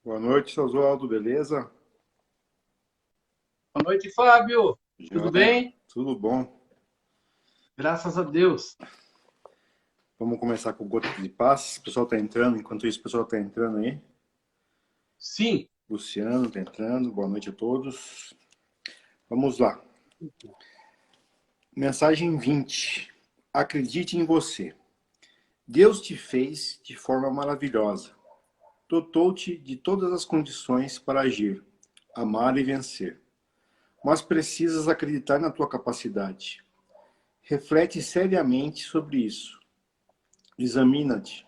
Boa noite, seu Oswaldo, beleza? Boa noite, Fábio. Tudo Joia, bem? tudo bom. Graças a Deus. Vamos começar com o Gota de Paz. O pessoal está entrando, enquanto isso o pessoal está entrando aí. Sim. Luciano está entrando, boa noite a todos. Vamos lá. Mensagem 20. Acredite em você. Deus te fez de forma maravilhosa. Dotou-te de todas as condições para agir, amar e vencer. Mas precisas acreditar na tua capacidade. Reflete seriamente sobre isso. Examina-te.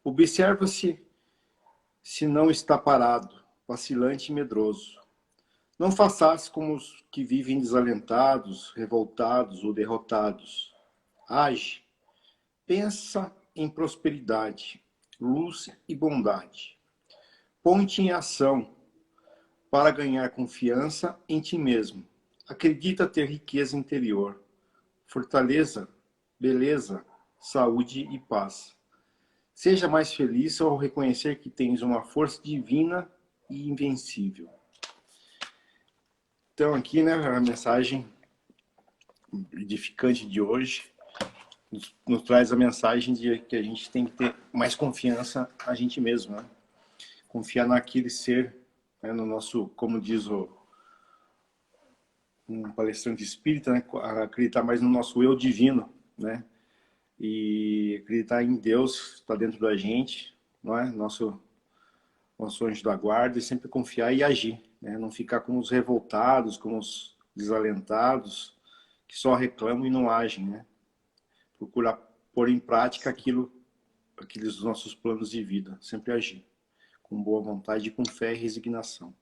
Observa se não está parado, vacilante e medroso. Não faças como os que vivem desalentados, revoltados ou derrotados. Age, pensa em prosperidade, luz e bondade. Ponte em ação para ganhar confiança em ti mesmo. Acredita ter riqueza interior, fortaleza, beleza, saúde e paz. Seja mais feliz ao reconhecer que tens uma força divina e invencível. Então, aqui, né, a mensagem edificante de hoje nos traz a mensagem de que a gente tem que ter mais confiança a gente mesmo, né? Confiar naquele ser, né, no nosso, como diz um palestrante espírita, né, acreditar mais no nosso eu divino, né? E acreditar em Deus, está dentro da gente, não é? Nosso anjo da guarda, e sempre confiar e agir, né? Não ficar como os revoltados, como os desalentados, que só reclamam e não agem, né? Procurar pôr em prática aqueles nossos planos de vida, sempre agir, com boa vontade, com fé e resignação.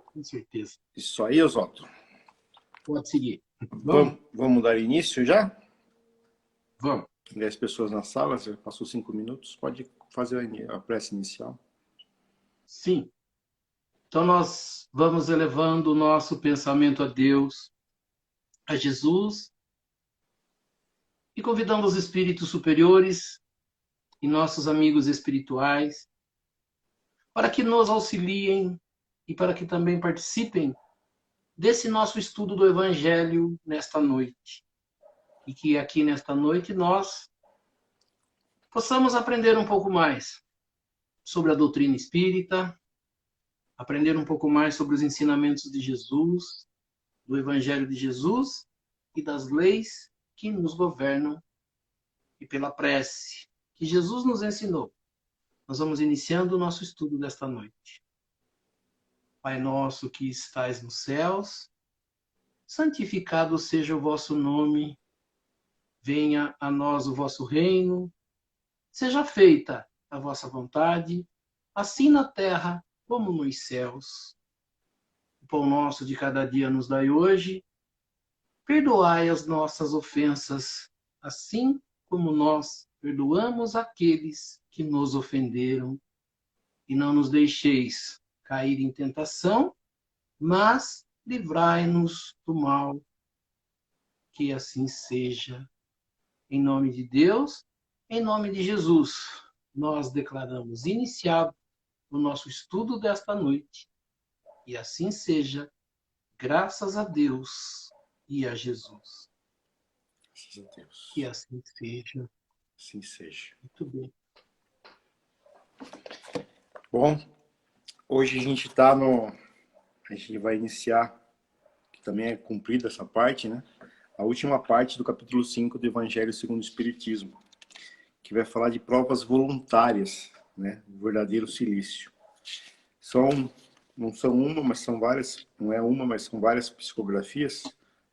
Com certeza. Isso aí, Oswaldo. Pode seguir. Vamos? Vamos dar início já? Vamos. 10 pessoas na sala, já passou 5 minutos, pode fazer a prece inicial. Sim. Então nós vamos elevando o nosso pensamento a Deus, a Jesus, e convidando os espíritos superiores e nossos amigos espirituais para que nos auxiliem e para que também participem desse nosso estudo do Evangelho nesta noite. E que aqui nesta noite nós possamos aprender um pouco mais sobre a doutrina espírita, aprender um pouco mais sobre os ensinamentos de Jesus, do Evangelho de Jesus e das leis que nos governam e pela prece que Jesus nos ensinou. Nós vamos iniciando o nosso estudo desta noite. Pai nosso que estais nos céus, santificado seja o vosso nome, venha a nós o vosso reino, seja feita a vossa vontade, assim na terra como nos céus. O pão nosso de cada dia nos dai hoje, perdoai as nossas ofensas, assim como nós perdoamos aqueles que nos ofenderam. E não nos deixeis cair em tentação, mas livrai-nos do mal. Que assim seja. Em nome de Deus, em nome de Jesus, nós declaramos iniciado o nosso estudo desta noite. E assim seja, graças a Deus e a Jesus. Graças a Que Deus. assim seja. Assim seja. Muito bem. Bom, hoje a gente está no. A gente vai iniciar, que também é cumprida essa parte, né? A última parte do capítulo 5 do Evangelho segundo o Espiritismo, que vai falar de provas voluntárias, né? O verdadeiro silício. Não são uma, mas são várias, não é uma, mas são várias psicografias.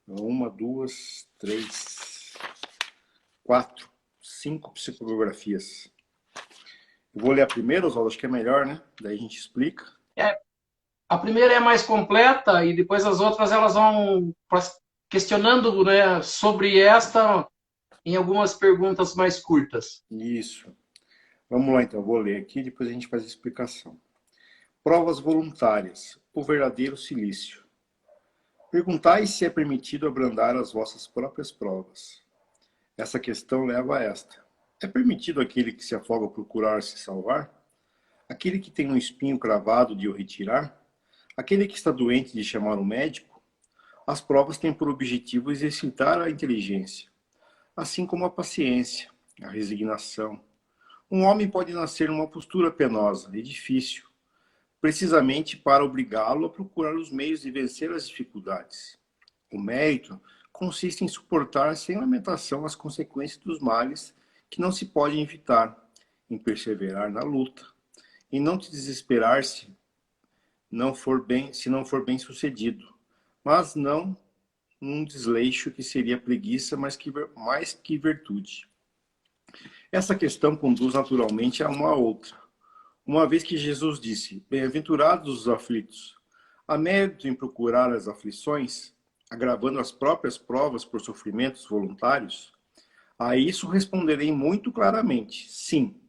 Uma, duas, três, quatro, cinco psicografias. Eu vou ler a primeira, Oswaldo, acho que é melhor, né? Daí a gente explica. É, a primeira é mais completa e depois as outras elas vão questionando, né, sobre esta em algumas perguntas mais curtas. Isso. Vamos lá então, eu vou ler aqui e depois a gente faz a explicação. Provas voluntárias. O verdadeiro silício. Perguntai se é permitido abrandar as vossas próprias provas. Essa questão leva a esta. É permitido aquele que se afoga procurar se salvar? Aquele que tem um espinho cravado de o retirar? Aquele que está doente de chamar o médico? As provas têm por objetivo exercitar a inteligência, assim como a paciência, a resignação. Um homem pode nascer numa postura penosa e difícil, precisamente para obrigá-lo a procurar os meios de vencer as dificuldades. O mérito consiste em suportar sem lamentação as consequências dos males que não se podem evitar, em perseverar na luta, em não te desesperar se não for bem sucedido, mas não num desleixo que seria preguiça, mais que virtude. Essa questão conduz naturalmente a uma outra. Uma vez que Jesus disse, bem-aventurados os aflitos, há mérito em procurar as aflições, agravando as próprias provas por sofrimentos voluntários? A isso responderei muito claramente, sim.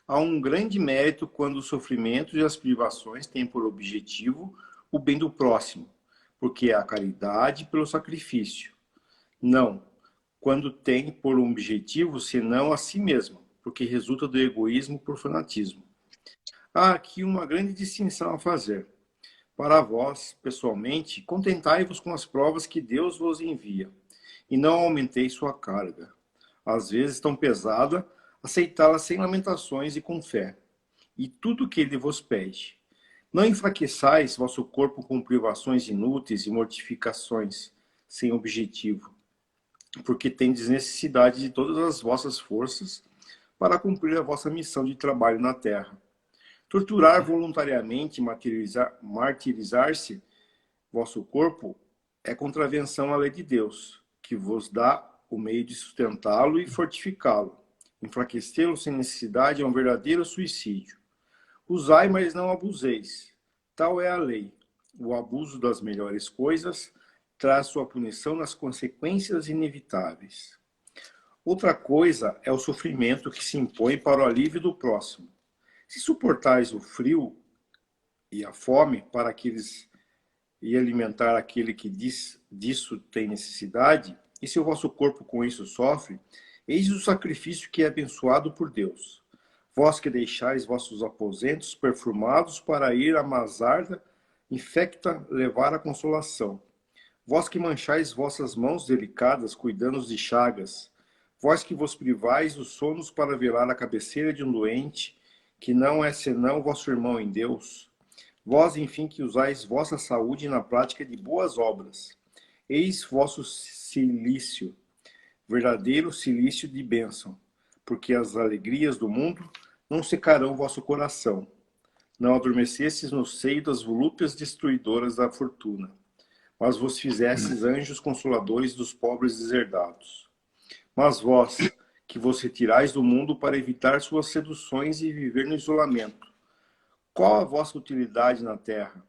Há um grande mérito quando os sofrimentos e as privações têm por objetivo o bem do próximo, porque é a caridade pelo sacrifício. Não, quando tem por objetivo senão a si mesmo, porque resulta do egoísmo por fanatismo. Há aqui uma grande distinção a fazer. Para vós, pessoalmente, contentai-vos com as provas que Deus vos envia, e não aumenteis sua carga. Às vezes tão pesada, aceitá-la sem lamentações e com fé, e tudo que ele vos pede. Não enfraqueçais vosso corpo com privações inúteis e mortificações sem objetivo, porque tendes necessidade de todas as vossas forças para cumprir a vossa missão de trabalho na terra. Torturar voluntariamente, martirizar-se vosso corpo é contravenção à lei de Deus, que vos dá o meio de sustentá-lo e fortificá-lo. Enfraquecê-lo sem necessidade é um verdadeiro suicídio. Usai, mas não abuseis. Tal é a lei. O abuso das melhores coisas traz sua punição nas consequências inevitáveis. Outra coisa é o sofrimento que se impõe para o alívio do próximo. Se suportais o frio e a fome para aqueles e alimentar aquele que disso tem necessidade, e se o vosso corpo com isso sofre, eis o sacrifício que é abençoado por Deus. Vós que deixais vossos aposentos perfumados para ir à mazarda infecta levar a consolação. Vós que manchais vossas mãos delicadas cuidando de chagas, vós que vos privais os sonos para velar a cabeceira de um doente, que não é senão vosso irmão em Deus, vós, enfim, que usais vossa saúde na prática de boas obras, eis vosso cilício, verdadeiro cilício de bênção, porque as alegrias do mundo não secarão vosso coração, não adormecesses no seio das volúpias destruidoras da fortuna, mas vos fizesses anjos consoladores dos pobres deserdados. Mas vós, que vos retirais do mundo para evitar suas seduções e viver no isolamento, qual a vossa utilidade na terra?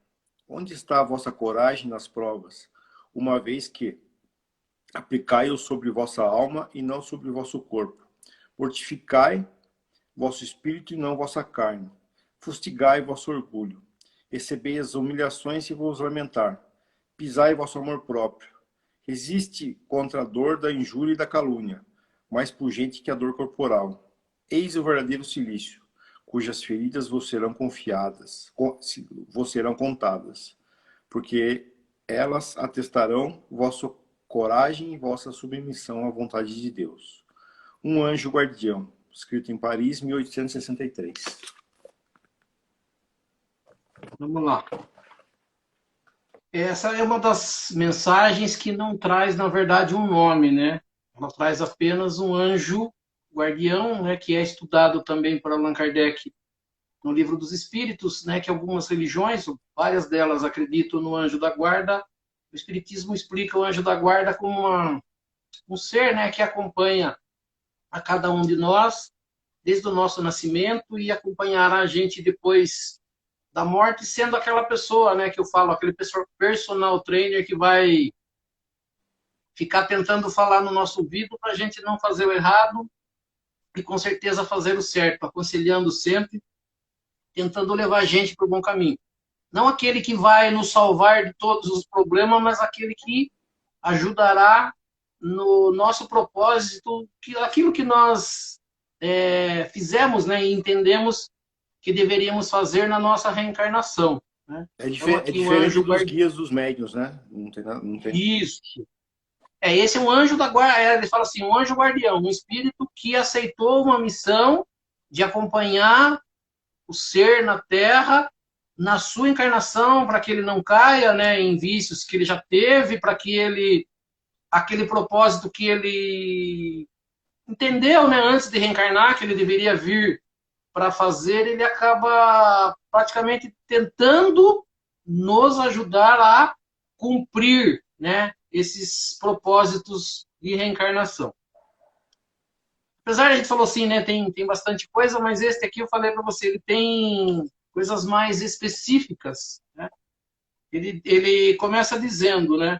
Onde está a vossa coragem nas provas, uma vez que aplicai-o sobre vossa alma e não sobre vosso corpo? Mortificai vosso espírito e não vossa carne. Fustigai vosso orgulho. Recebei as humilhações e vos lamentar. Pisai vosso amor próprio. Resiste contra a dor da injúria e da calúnia, mais pungente que a dor corporal. Eis o verdadeiro cilício, cujas feridas vos serão contadas, porque elas atestarão vossa coragem e vossa submissão à vontade de Deus. Um anjo guardião, escrito em Paris, 1863. Vamos lá. Essa é uma das mensagens que não traz, na verdade, um nome, né? Ela traz apenas um anjo guardião, né, que é estudado também por Allan Kardec no Livro dos Espíritos, né, que algumas religiões, várias delas acreditam no anjo da guarda. O Espiritismo explica o anjo da guarda como um ser, né, que acompanha a cada um de nós desde o nosso nascimento e acompanhará a gente depois da morte, sendo aquela pessoa, né, que eu falo, aquele personal trainer que vai ficar tentando falar no nosso ouvido para a gente não fazer o errado e com certeza fazer o certo, aconselhando sempre, tentando levar a gente para o bom caminho. Não aquele que vai nos salvar de todos os problemas, mas aquele que ajudará no nosso propósito, aquilo que nós fizemos, né, e entendemos que deveríamos fazer na nossa reencarnação. Né? É, Então, é aqui diferente dos guias dos médiuns, né? Não tem, não tem... Isso. Esse é um anjo da guarda. Ele fala assim, um anjo guardião, um espírito que aceitou uma missão de acompanhar o ser na Terra na sua encarnação, para que ele não caia, né, em vícios que ele já teve, para que ele, aquele propósito que ele entendeu, né, antes de reencarnar, que ele deveria vir para fazer, ele acaba praticamente tentando nos ajudar a cumprir, né, esses propósitos de reencarnação. Apesar de a gente falou assim, né, tem bastante coisa, mas este aqui eu falei para você, ele tem coisas mais específicas, né? Ele começa dizendo, né,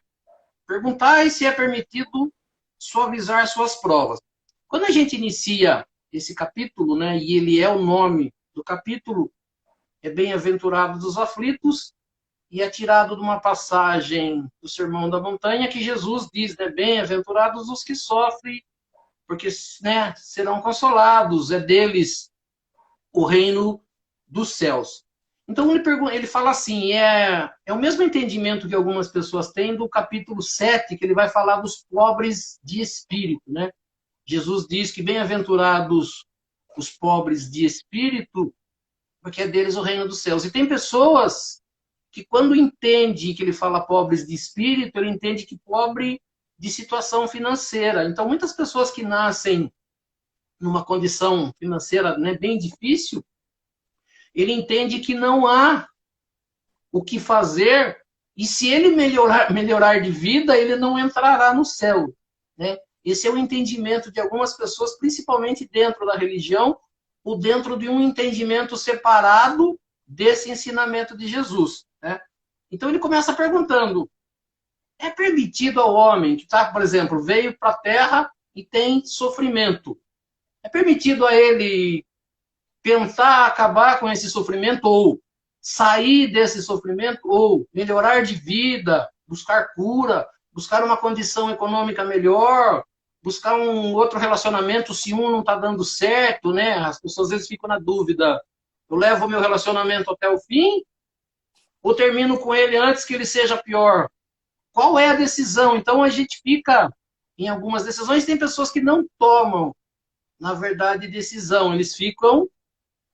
perguntai se é permitido suavizar suas provas. Quando a gente inicia esse capítulo, né, e ele é o nome do capítulo, é Bem-aventurados os aflitos, e é tirado de uma passagem do Sermão da Montanha que Jesus diz, né, bem-aventurados os que sofrem, porque, né, serão consolados, é deles o reino dos céus. Então ele fala assim, é o mesmo entendimento que algumas pessoas têm do capítulo 7, que ele vai falar dos pobres de espírito, né? Jesus diz que bem-aventurados os pobres de espírito, porque é deles o reino dos céus. E tem pessoas que quando entende que ele fala pobres de espírito, ele entende que pobre de situação financeira. Então, muitas pessoas que nascem numa condição financeira, né, bem difícil, ele entende que não há o que fazer e se ele melhorar de vida, ele não entrará no céu, né? Esse é o entendimento de algumas pessoas, principalmente dentro da religião, ou dentro de um entendimento separado desse ensinamento de Jesus, né? Então ele começa perguntando, é permitido ao homem que, tá, por exemplo, veio para a Terra e tem sofrimento, é permitido a ele tentar acabar com esse sofrimento ou sair desse sofrimento ou melhorar de vida, buscar cura, buscar uma condição econômica melhor, buscar um outro relacionamento se um não está dando certo, né? As pessoas às vezes ficam na dúvida, eu levo o meu relacionamento até o fim ou termino com ele antes que ele seja pior? Qual é a decisão? Então a gente fica em algumas decisões, tem pessoas que não tomam, na verdade, decisão, eles ficam,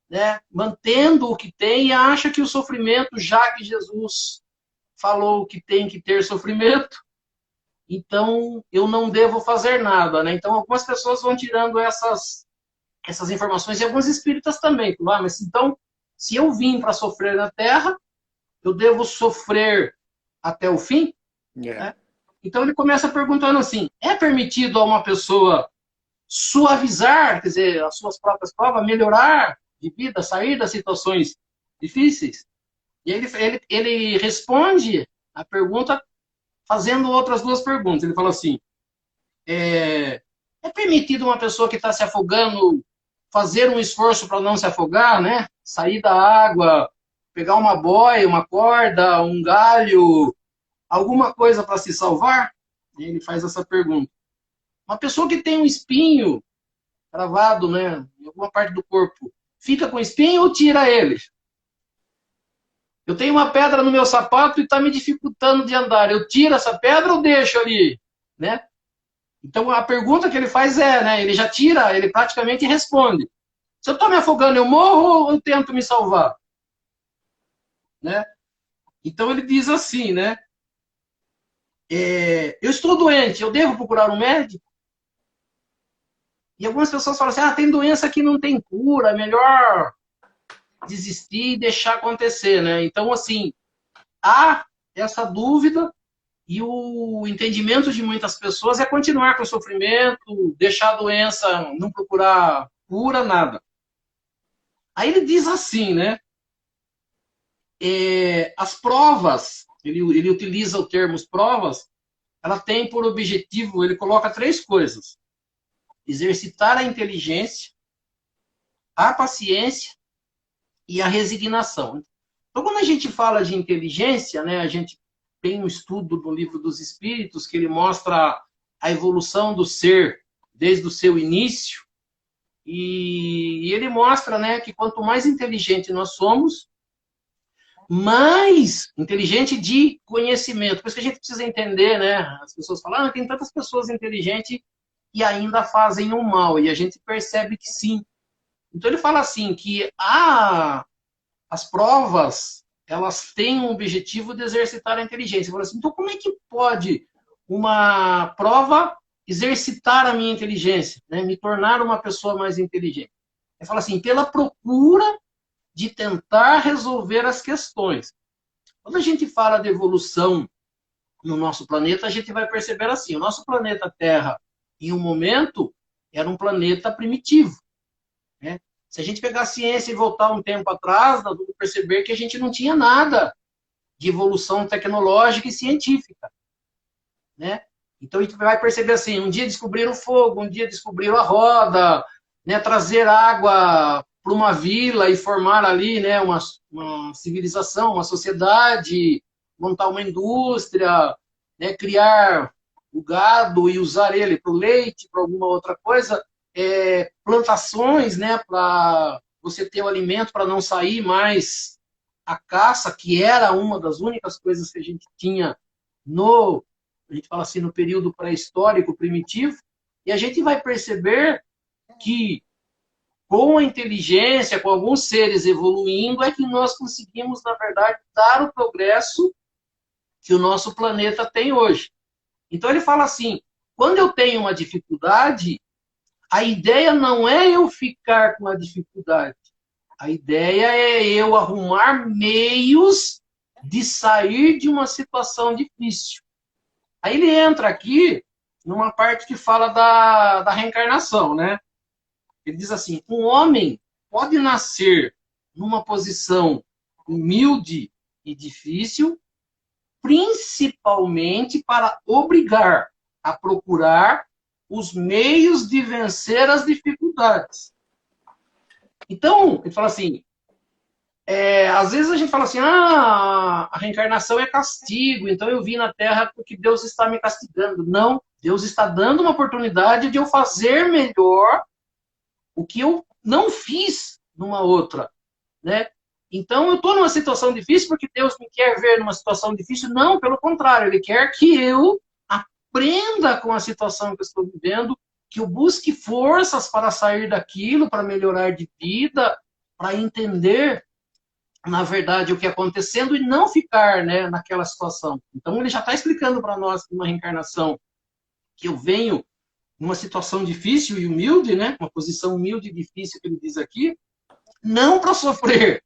né, mantendo o que tem e acha que o sofrimento, já que Jesus falou que tem que ter sofrimento, então eu não devo fazer nada, né? Então algumas pessoas vão tirando essas informações e alguns espíritas também. Mas então, se eu vim para sofrer na Terra, eu devo sofrer até o fim? Né? Então ele começa perguntando assim, é permitido a uma pessoa suavizar, quer dizer, as suas próprias provas, melhorar de vida, sair das situações difíceis? E ele responde a pergunta fazendo outras duas perguntas. Ele fala assim, é permitido uma pessoa que está se afogando fazer um esforço para não se afogar, né? Sair da água, pegar uma boia, uma corda, um galho, alguma coisa para se salvar? E ele faz essa pergunta. Uma pessoa que tem um espinho cravado, né, em alguma parte do corpo, fica com espinho ou tira ele? Eu tenho uma pedra no meu sapato e está me dificultando de andar. Eu tiro essa pedra ou deixo ali? Né? Então a pergunta que ele faz é, né, ele já tira, ele praticamente responde. Se eu estou me afogando, eu morro ou eu tento me salvar? Né? Então ele diz assim, né? Eu estou doente, eu devo procurar um médico? E algumas pessoas falam assim, tem doença que não tem cura, é melhor desistir e deixar acontecer, né? Então, assim, há essa dúvida e o entendimento de muitas pessoas é continuar com o sofrimento, deixar a doença, não procurar cura, nada. Aí ele diz assim, né? As provas, ele utiliza o termo provas, ela tem por objetivo, ele coloca 3 coisas. Exercitar a inteligência, a paciência e a resignação. Então, quando a gente fala de inteligência, né, a gente tem um estudo no Livro dos Espíritos que ele mostra a evolução do ser desde o seu início, E ele mostra, né, que quanto mais inteligente nós somos, mais inteligente de conhecimento. Por isso que a gente precisa entender, né? As pessoas falam, tem tantas pessoas inteligentes e ainda fazem o mal. E a gente percebe que sim. Então ele fala assim, que as provas, elas têm um objetivo de exercitar a inteligência. Ele fala assim, então como é que pode uma prova exercitar a minha inteligência, né? Me tornar uma pessoa mais inteligente? Ele fala assim, pela procura de tentar resolver as questões. Quando a gente fala de evolução no nosso planeta, a gente vai perceber assim, o nosso planeta Terra, em um momento, era um planeta primitivo, né? Se a gente pegar a ciência e voltar um tempo atrás, nós vamos perceber que a gente não tinha nada de evolução tecnológica e científica, né? Então a gente vai perceber assim, um dia descobriram o fogo, um dia descobriram a roda, né? Trazer água para uma vila e formar ali, né, uma civilização, uma sociedade, montar uma indústria, né, criar o gado e usar ele para o leite, para alguma outra coisa, plantações, né, para você ter o alimento para não sair mais a caça, que era uma das únicas coisas que a gente tinha a gente fala assim, no período pré-histórico primitivo, e a gente vai perceber que com a inteligência, com alguns seres evoluindo, é que nós conseguimos, na verdade, dar o progresso que o nosso planeta tem hoje. Então ele fala assim, quando eu tenho uma dificuldade, a ideia não é eu ficar com a dificuldade. A ideia é eu arrumar meios de sair de uma situação difícil. Aí ele entra aqui numa parte que fala da reencarnação, né? Ele diz assim, um homem pode nascer numa posição humilde e difícil, principalmente para obrigar a procurar os meios de vencer as dificuldades. Então, ele fala assim, às vezes a gente fala assim, a reencarnação é castigo, então eu vim na Terra porque Deus está me castigando. Não, Deus está dando uma oportunidade de eu fazer melhor o que eu não fiz numa outra, né? Então eu estou numa situação difícil porque Deus me quer ver numa situação difícil? Não, pelo contrário, Ele quer que eu aprenda com a situação que eu estou vivendo, que eu busque forças para sair daquilo, para melhorar de vida, para entender, na verdade, o que é acontecendo e não ficar, né, naquela situação. Então ele já está explicando para nós numa reencarnação que eu venho numa situação difícil e humilde, né, uma posição humilde e difícil que ele diz aqui, não para sofrer,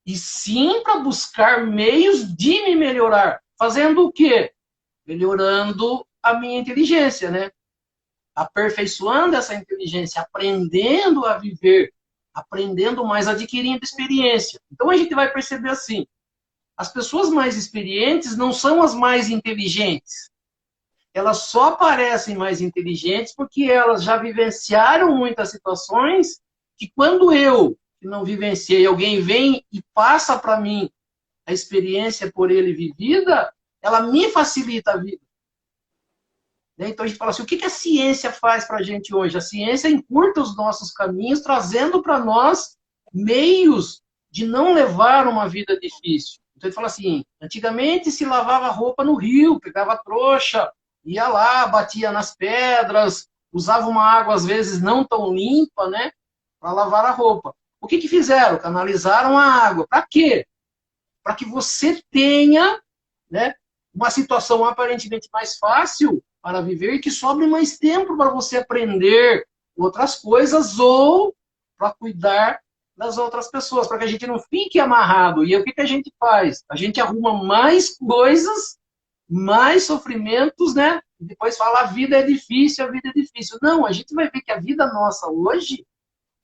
e sim para buscar meios de me melhorar. Fazendo o quê? Melhorando a minha inteligência, né? Aperfeiçoando essa inteligência, aprendendo a viver, aprendendo mais, adquirindo experiência. Então a gente vai perceber assim, as pessoas mais experientes não são as mais inteligentes. Elas só parecem mais inteligentes porque elas já vivenciaram muitas situações que quando eu, que não vivenciei, alguém vem e passa para mim a experiência por ele vivida, ela me facilita a vida. Então a gente fala assim, o que a ciência faz para a gente hoje? A ciência encurta os nossos caminhos, trazendo para nós meios de não levar uma vida difícil. Então ele fala assim, antigamente se lavava roupa no rio, pegava trouxa, ia lá, batia nas pedras, usava uma água às vezes não tão limpa, né, para lavar a roupa. O que fizeram? Canalizaram a água. Para quê? Para que você tenha, né, uma situação aparentemente mais fácil para viver e que sobre mais tempo para você aprender outras coisas ou para cuidar das outras pessoas, para que a gente não fique amarrado. E o que a gente faz? A gente arruma mais coisas, mais sofrimentos, né? E depois fala, a vida é difícil, a vida é difícil. Não, a gente vai ver que a vida nossa hoje,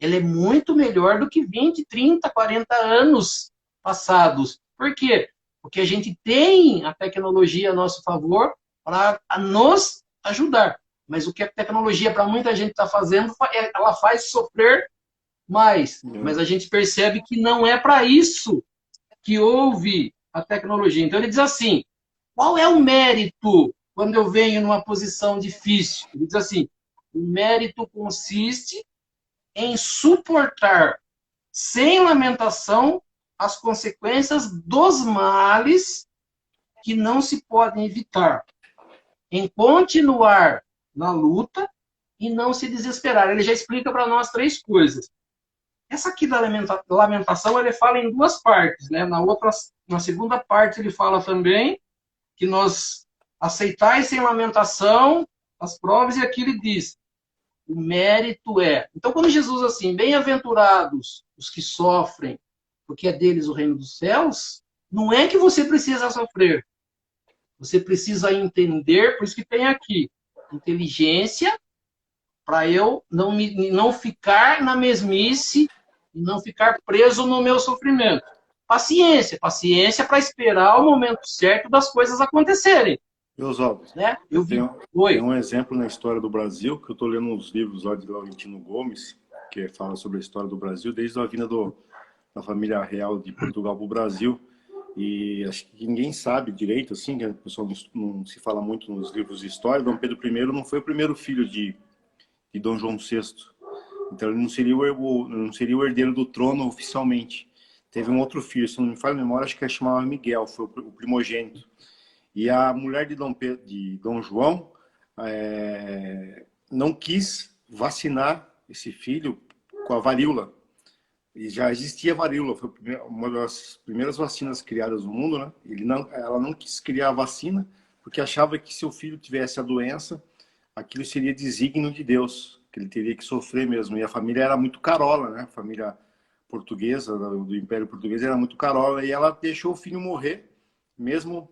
ela é muito melhor do que 20, 30, 40 anos passados. Por quê? Porque a gente tem a tecnologia a nosso favor para nos ajudar. Mas o que a tecnologia para muita gente está fazendo, ela faz sofrer mais. Mas a gente percebe que não é para isso que houve a tecnologia. Então ele diz assim, qual é o mérito quando eu venho numa posição difícil? Ele diz assim, o mérito consiste em suportar sem lamentação as consequências dos males que não se podem evitar, em continuar na luta e não se desesperar. Ele já explica para nós 3 coisas. Essa aqui da lamentação, ele fala em 2 partes, né? Na segunda parte, ele fala também que nós aceitais sem lamentação as provas, e aqui ele diz, o mérito é. Então, quando Jesus assim, bem-aventurados os que sofrem, porque é deles o reino dos céus, não é que você precisa sofrer. Você precisa entender, por isso que tem aqui, inteligência, para eu não ficar na mesmice e não ficar preso no meu sofrimento. Paciência, paciência para esperar o momento certo das coisas acontecerem. Meus ovos, Né? Eu vi. Tem um exemplo na história do Brasil, que eu estou lendo uns livros lá de Laurentino Gomes, que fala sobre a história do Brasil, desde a vinda da família real de Portugal para o Brasil. E acho que ninguém sabe direito, assim, que o pessoal não se fala muito nos livros de história. Dom Pedro I não foi o primeiro filho de Dom João VI. Então ele não seria o herdeiro do trono oficialmente. Teve um outro filho, se não me falha a memória, acho que chamava Miguel, foi o primogênito. E a mulher de Dom João não quis vacinar esse filho com a varíola. E já existia a varíola, foi uma das primeiras vacinas criadas no mundo, né? Ela não quis criar a vacina porque achava que se o filho tivesse a doença, aquilo seria desígnio de Deus, que ele teria que sofrer mesmo. E a família era muito carola, né? A família portuguesa, do Império Português, era muito carola. E ela deixou o filho morrer, mesmo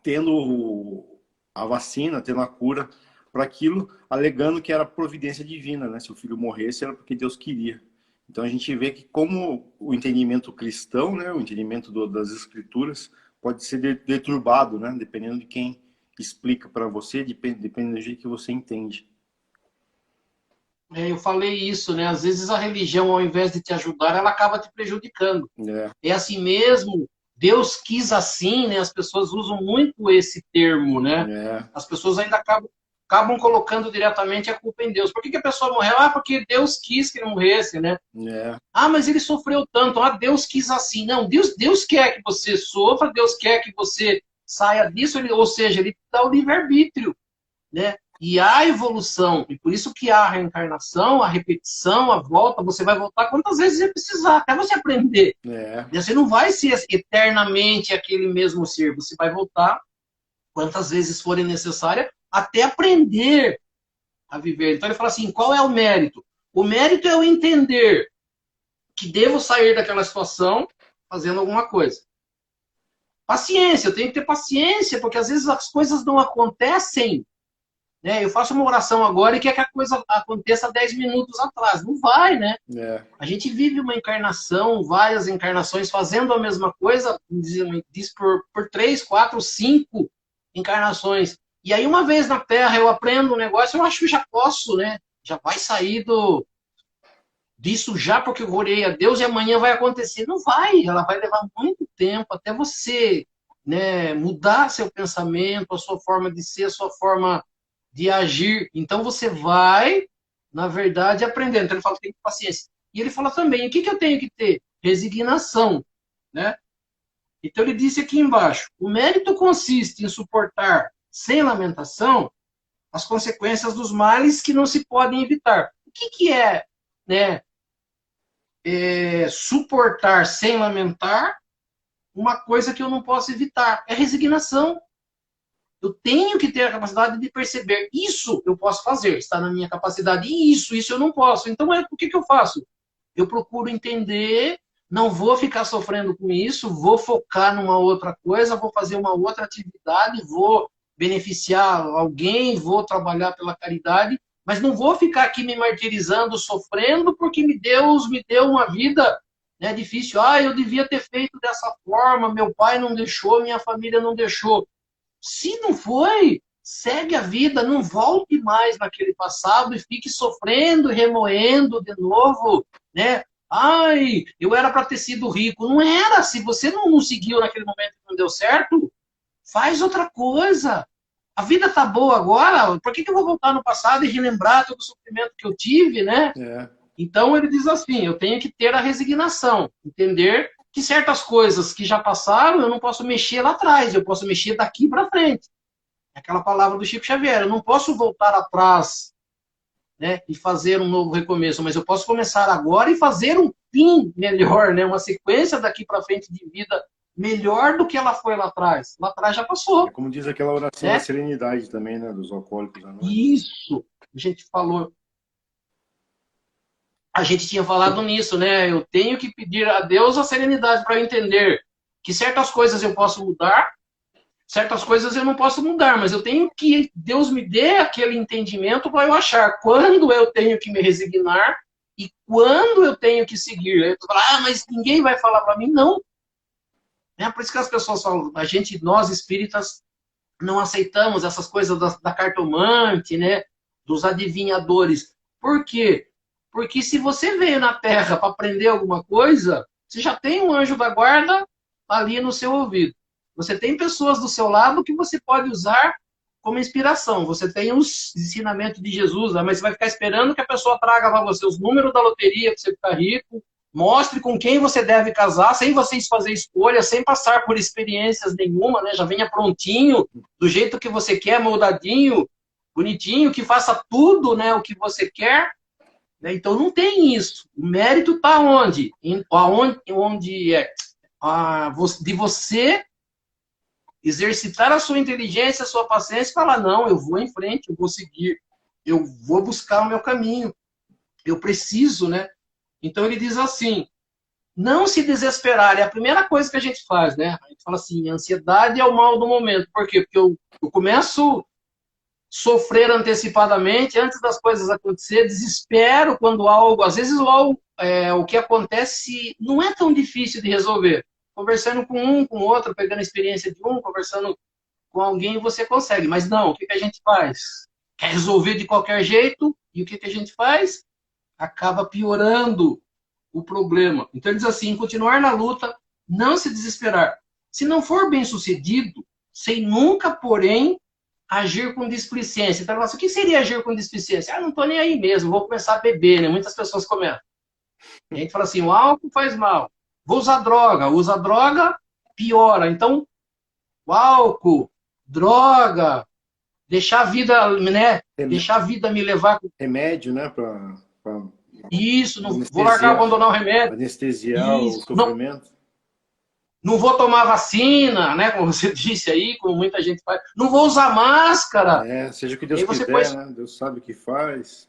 tendo a vacina, tendo a cura para aquilo, alegando que era providência divina, né? Se o filho morresse, era porque Deus queria. Então a gente vê que como o entendimento cristão, né, o entendimento das escrituras, pode ser deturbado, né? Dependendo de quem explica para você, depende do jeito que você entende. Eu falei isso, né? Às vezes a religião, ao invés de te ajudar, ela acaba te prejudicando. É assim mesmo, Deus quis assim, né? As pessoas usam muito esse termo, né? As pessoas ainda acabam colocando diretamente a culpa em Deus. Por que a pessoa morreu? Ah, porque Deus quis que ele morresse, né? Ah, mas ele sofreu tanto. Ah, Deus quis assim. Não, Deus quer que você sofra, Deus quer que você saia disso, ou seja, ele te dá o livre-arbítrio, né? E há evolução, e por isso que há a reencarnação, a repetição, a volta, você vai voltar quantas vezes você precisar, até você aprender. Você não vai ser eternamente aquele mesmo ser, você vai voltar quantas vezes forem necessárias, até aprender a viver. Então ele fala assim, qual é o mérito? O mérito é eu entender que devo sair daquela situação fazendo alguma coisa. Paciência, eu tenho que ter paciência, porque às vezes as coisas não acontecem. Eu faço uma oração agora e quer que a coisa aconteça 10 minutos atrás. Não vai, né? A gente vive uma encarnação, várias encarnações, fazendo a mesma coisa, diz por 3, 4, 5 encarnações. E aí, uma vez na Terra, eu aprendo um negócio, eu acho que já posso, né? Já vai sair disso já porque eu orei a Deus e amanhã vai acontecer. Não vai, ela vai levar muito tempo até você, né, mudar seu pensamento, a sua forma de ser, a sua forma de agir. Então você vai, na verdade, aprendendo. Então ele fala que tem paciência. E ele fala também, o que eu tenho que ter? Resignação, né? Então ele disse aqui embaixo, o mérito consiste em suportar sem lamentação as consequências dos males que não se podem evitar. O que é, né, suportar sem lamentar uma coisa que eu não posso evitar? É resignação. Eu tenho que ter a capacidade de perceber. Isso eu posso fazer, está na minha capacidade. E isso eu não posso. Então, o que eu faço? Eu procuro entender, não vou ficar sofrendo com isso, vou focar numa outra coisa, vou fazer uma outra atividade, vou beneficiar alguém, vou trabalhar pela caridade, mas não vou ficar aqui me martirizando, sofrendo, porque Deus me deu uma vida, né, difícil. Ah, eu devia ter feito dessa forma, meu pai não deixou, minha família não deixou. Se não foi, segue a vida, não volte mais naquele passado e fique sofrendo, remoendo de novo, né? Ai, eu era para ter sido rico. Não era. Se você não seguiu naquele momento que não deu certo, faz outra coisa. A vida tá boa agora, por que eu vou voltar no passado e relembrar todo o sofrimento que eu tive, né? Então ele diz assim, eu tenho que ter a resignação, entender que certas coisas que já passaram, eu não posso mexer lá atrás, eu posso mexer daqui para frente. É aquela palavra do Chico Xavier, eu não posso voltar atrás, né, e fazer um novo recomeço, mas eu posso começar agora e fazer um fim melhor, né, uma sequência daqui para frente de vida melhor do que ela foi lá atrás. Lá atrás já passou. É como diz aquela oração da Né? serenidade também, né? Dos alcoólicos anônimos. Isso, a gente falou. A gente tinha falado nisso, né? Eu tenho que pedir a Deus a serenidade para eu entender que certas coisas eu posso mudar, certas coisas eu não posso mudar, mas eu tenho que Deus me dê aquele entendimento para eu achar quando eu tenho que me resignar e quando eu tenho que seguir. Aí tu fala, mas ninguém vai falar para mim, não. É por isso que as pessoas falam, nós espíritas, não aceitamos essas coisas da cartomante, né? Dos adivinhadores. Por quê? Porque se você veio na Terra para aprender alguma coisa, você já tem um anjo da guarda ali no seu ouvido. Você tem pessoas do seu lado que você pode usar como inspiração. Você tem os ensinamentos de Jesus, mas você vai ficar esperando que a pessoa traga para você os números da loteria para você ficar rico, mostre com quem você deve casar, sem vocês fazer escolha, sem passar por experiências nenhuma, né? Já venha prontinho, do jeito que você quer, moldadinho, bonitinho, que faça tudo, né, o que você quer. Né? Então não tem isso. O mérito está onde? Onde é de você exercitar a sua inteligência, a sua paciência e falar, não, eu vou em frente, eu vou seguir, eu vou buscar o meu caminho, eu preciso, né? Então ele diz assim, não se desesperar, é a primeira coisa que a gente faz, né? A gente fala assim, a ansiedade é o mal do momento. Por quê? Porque eu começo a sofrer antecipadamente, antes das coisas acontecerem, desespero quando algo, às vezes logo, o que acontece não é tão difícil de resolver. Conversando com um, com outro, pegando a experiência de um, conversando com alguém, você consegue. Mas não, o que a gente faz? Quer resolver de qualquer jeito, e o que a gente faz? Acaba piorando o problema. Então ele diz assim, continuar na luta, não se desesperar. Se não for bem sucedido, sem nunca, porém, agir com displicência. Então, o que seria agir com displicência? Não estou nem aí mesmo, vou começar a beber, né? Muitas pessoas comentam. A gente fala assim, o álcool faz mal. Vou usar droga. Usa droga, piora. Então, o álcool, droga, deixar a vida, né? Deixar a vida me levar. Remédio, né? Isso, não vou largar, abandonar o remédio. Anestesiar o sofrimento. Não vou tomar vacina, né? Como você disse aí, como muita gente faz. Não vou usar máscara. Seja o que Deus quiser, né? Deus sabe o que faz.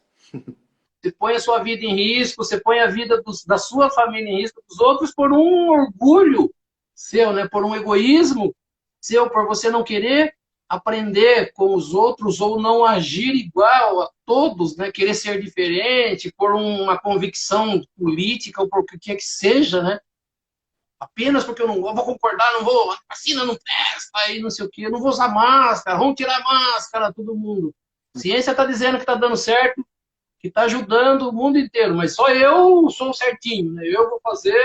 Você põe a sua vida em risco, você põe a vida da sua família em risco, dos outros por um orgulho seu, né? Por um egoísmo seu, por você não querer aprender com os outros ou não agir igual a todos, né? Querer ser diferente, por uma convicção política ou por o que quer que seja, né? Apenas porque eu não vou concordar, não vou, a vacina não presta, aí não sei o quê, eu não vou usar máscara, vamos tirar máscara, todo mundo. A ciência está dizendo que está dando certo, que está ajudando o mundo inteiro, mas só eu sou certinho, né? Eu vou fazer.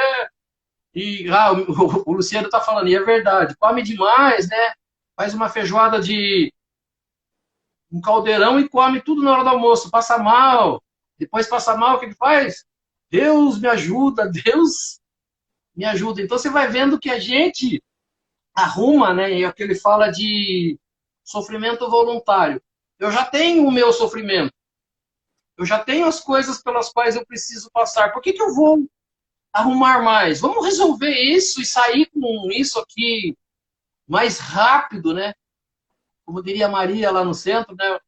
E o Luciano está falando, e é verdade, come demais, né? Faz uma feijoada de um caldeirão e come tudo na hora do almoço, passa mal. Depois passa mal, o que ele faz? Deus me ajuda, Deus me ajuda. Então você vai vendo que a gente arruma, né? E é o que ele fala de sofrimento voluntário. Eu já tenho o meu sofrimento. Eu já tenho as coisas pelas quais eu preciso passar. Por que eu vou arrumar mais? Vamos resolver isso e sair com isso aqui mais rápido, né? Como diria a Maria lá no centro, né?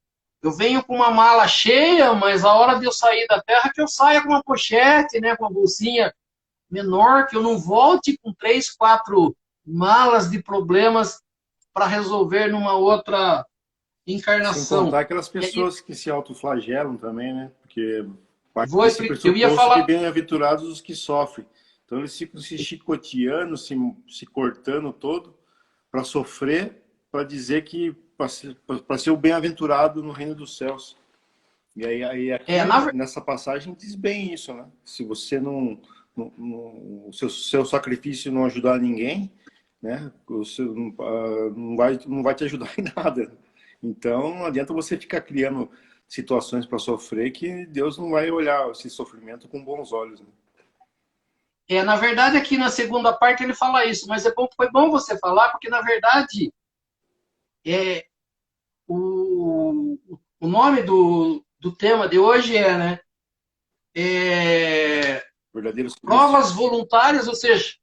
Eu venho com uma mala cheia, mas a hora de eu sair da terra que eu saia com uma pochete, né? Com uma bolsinha menor, que eu não volte com 3, 4 malas de problemas para resolver numa outra encarnação. Sem contar aquelas pessoas que se autoflagelam também, né? Porque eu ia falar que bem-aventurados os que sofrem. Então eles ficam se chicoteando, se cortando todo para sofrer, para dizer que para ser o bem-aventurado no reino dos céus. E aí aqui, nessa passagem diz bem isso, né? Se você o seu sacrifício não ajudar ninguém, né? Você não vai te ajudar em nada. Então, não adianta você ficar criando situações para sofrer que Deus não vai olhar esse sofrimento com bons olhos, né? Na verdade, aqui na segunda parte ele fala isso, mas foi bom você falar, porque na verdade é, o, o nome do tema de hoje né, Verdadeiro silício. provas voluntárias, ou seja,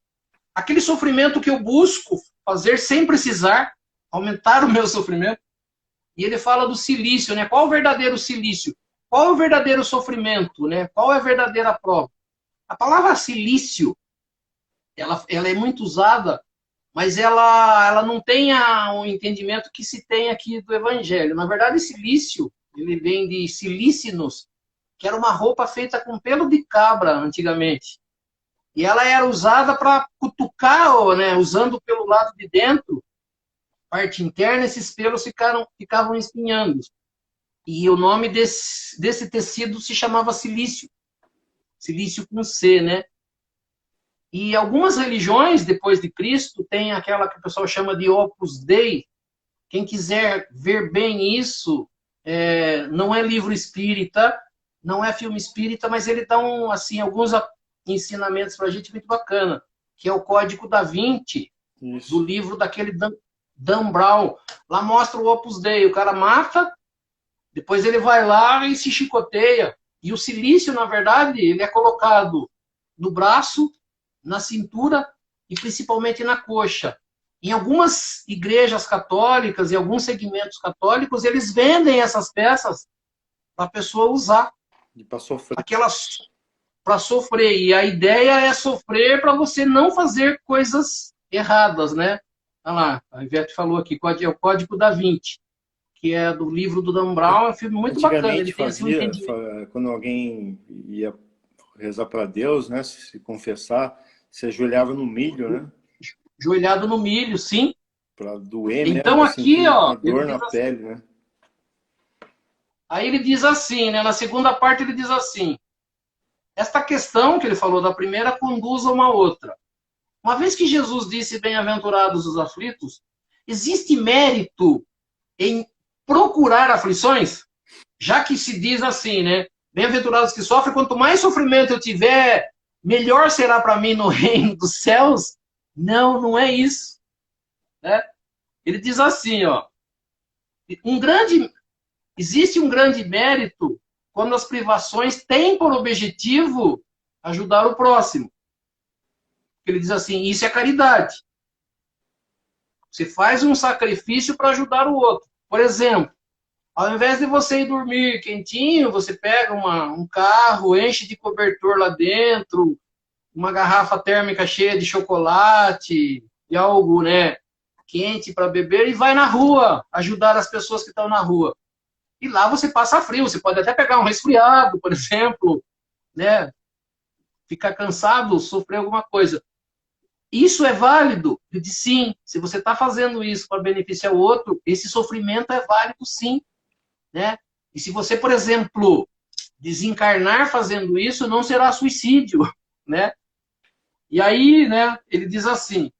aquele sofrimento que eu busco fazer sem precisar, aumentar o meu sofrimento. E ele fala do silício, né? Qual o verdadeiro silício? Qual é o verdadeiro sofrimento, né? Qual é a verdadeira prova? A palavra silício, ela é muito usada, mas ela não tem o entendimento que se tem aqui do Evangelho. Na verdade, silício, ele vem de silícinos, que era uma roupa feita com pelo de cabra, antigamente. E ela era usada para cutucar, né? Usando pelo lado de dentro, parte interna, esses pelos ficavam espinhando. E o nome desse tecido se chamava silício. Silício com C, né? E algumas religiões, depois de Cristo, tem aquela que o pessoal chama de Opus Dei. Quem quiser ver bem isso, não é livro espírita, não é filme espírita, mas ele dá assim, alguns ensinamentos para a gente muito bacana, que é o Código da Vinci, Isso. do livro daquele Dan Brown. Lá mostra o Opus Dei. O cara mata, depois ele vai lá e se chicoteia. E o silício, na verdade, ele é colocado no braço, na cintura e principalmente na coxa. Em algumas igrejas católicas e alguns segmentos católicos, eles vendem essas peças para a pessoa usar. E para sofrer. Aquelas para sofrer. E a ideia é sofrer para você não fazer coisas erradas, né? Olha lá, a Ivete falou aqui, é o Código da Vinci, que é do livro do Dan Brown, é um filme muito bacana. Ele tem assim, um entendimento. Quando alguém ia rezar para Deus, né, se confessar, se ajoelhava no milho, né? Ajoelhado no milho, sim. Para doer então, mesmo, aqui, sentir ó, uma dor na pele, né? Aí ele diz assim, né? Na segunda parte ele diz assim: esta questão que ele falou da primeira conduz a uma outra. Uma vez que Jesus disse bem-aventurados os aflitos, existe mérito em procurar aflições? Já que se diz assim, né? Bem-aventurados que sofrem, quanto mais sofrimento eu tiver, melhor será para mim no reino dos céus. Não, não é isso. Né? Ele diz assim, ó. Existe um grande mérito quando as privações têm por objetivo ajudar o próximo. Ele diz assim, isso é caridade. Você faz um sacrifício para ajudar o outro. Por exemplo, ao invés de você ir dormir quentinho, você pega um carro, enche de cobertor lá dentro, uma garrafa térmica cheia de chocolate e algo, né, quente para beber e vai na rua ajudar as pessoas que estão na rua. E lá você passa frio, você pode até pegar um resfriado, por exemplo, né, ficar cansado, sofrer alguma coisa. Isso é válido? Eu disse sim. Se você está fazendo isso para beneficiar o outro, esse sofrimento é válido sim. Né? E se você, por exemplo, desencarnar fazendo isso, não será suicídio. Né? E aí, né, ele diz assim.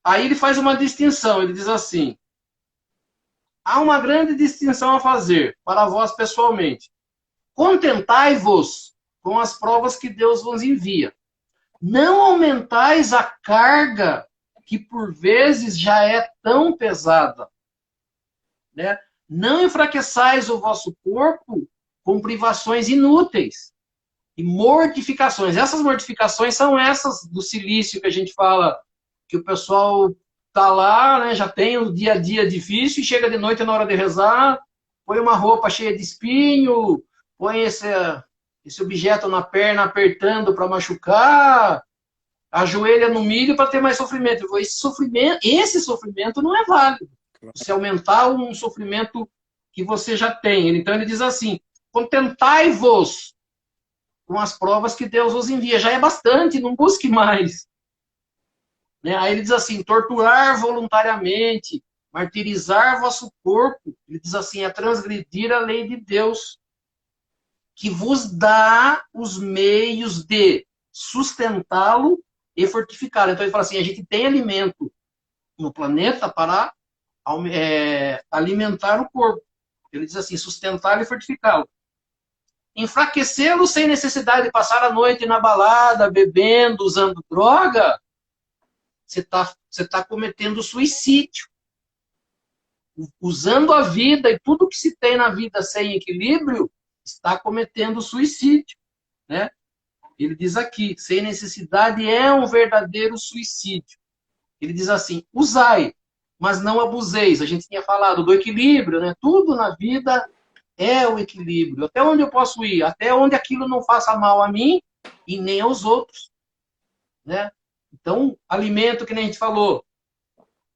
Aí ele faz uma distinção. Ele diz assim: há uma grande distinção a fazer para vós pessoalmente. Contentai-vos com as provas que Deus vos envia. Não aumentais a carga que por vezes já é tão pesada. Né? Não enfraqueçais o vosso corpo com privações inúteis e mortificações. Essas mortificações são essas do silício que a gente fala, que o pessoal tá lá, né, já tem o dia a dia difícil e chega de noite na hora de rezar, põe uma roupa cheia de espinho, põe esse objeto na perna apertando para machucar, ajoelha no milho para ter mais sofrimento. Esse sofrimento não é válido. Você aumentar um sofrimento que você já tem. Então ele diz assim: contentai-vos com as provas que Deus vos envia. Já é bastante, não busque mais. Né? Aí ele diz assim: torturar voluntariamente, martirizar vosso corpo. Ele diz assim: é transgredir a lei de Deus, que vos dá os meios de sustentá-lo e fortificá-lo. Então ele fala assim: a gente tem alimento no planeta para alimentar o corpo. Ele diz assim, sustentá-lo e fortificá-lo. Enfraquecê-lo sem necessidade de passar a noite na balada, bebendo, usando droga, você tá cometendo suicídio. Usando a vida e tudo que se tem na vida sem equilíbrio, está cometendo suicídio, né? Ele diz aqui, sem necessidade é um verdadeiro suicídio. Ele diz assim, usai, mas não abuseis. A gente tinha falado do equilíbrio, né? Tudo na vida é o equilíbrio. Até onde eu posso ir? Até onde aquilo não faça mal a mim e nem aos outros, né? Então, alimento que nem a gente falou,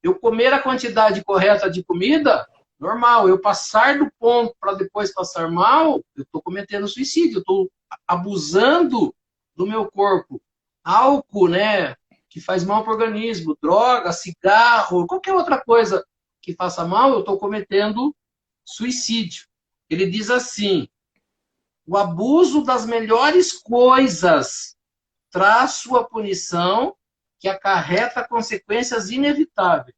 eu comer a quantidade correta de comida, normal. Eu passar do ponto para depois passar mal, eu estou cometendo suicídio. Eu estou abusando do meu corpo. Álcool, né? Que faz mal para o organismo. Droga, cigarro, qualquer outra coisa que faça mal, eu estou cometendo suicídio. Ele diz assim, o abuso das melhores coisas traz sua punição que acarreta consequências inevitáveis.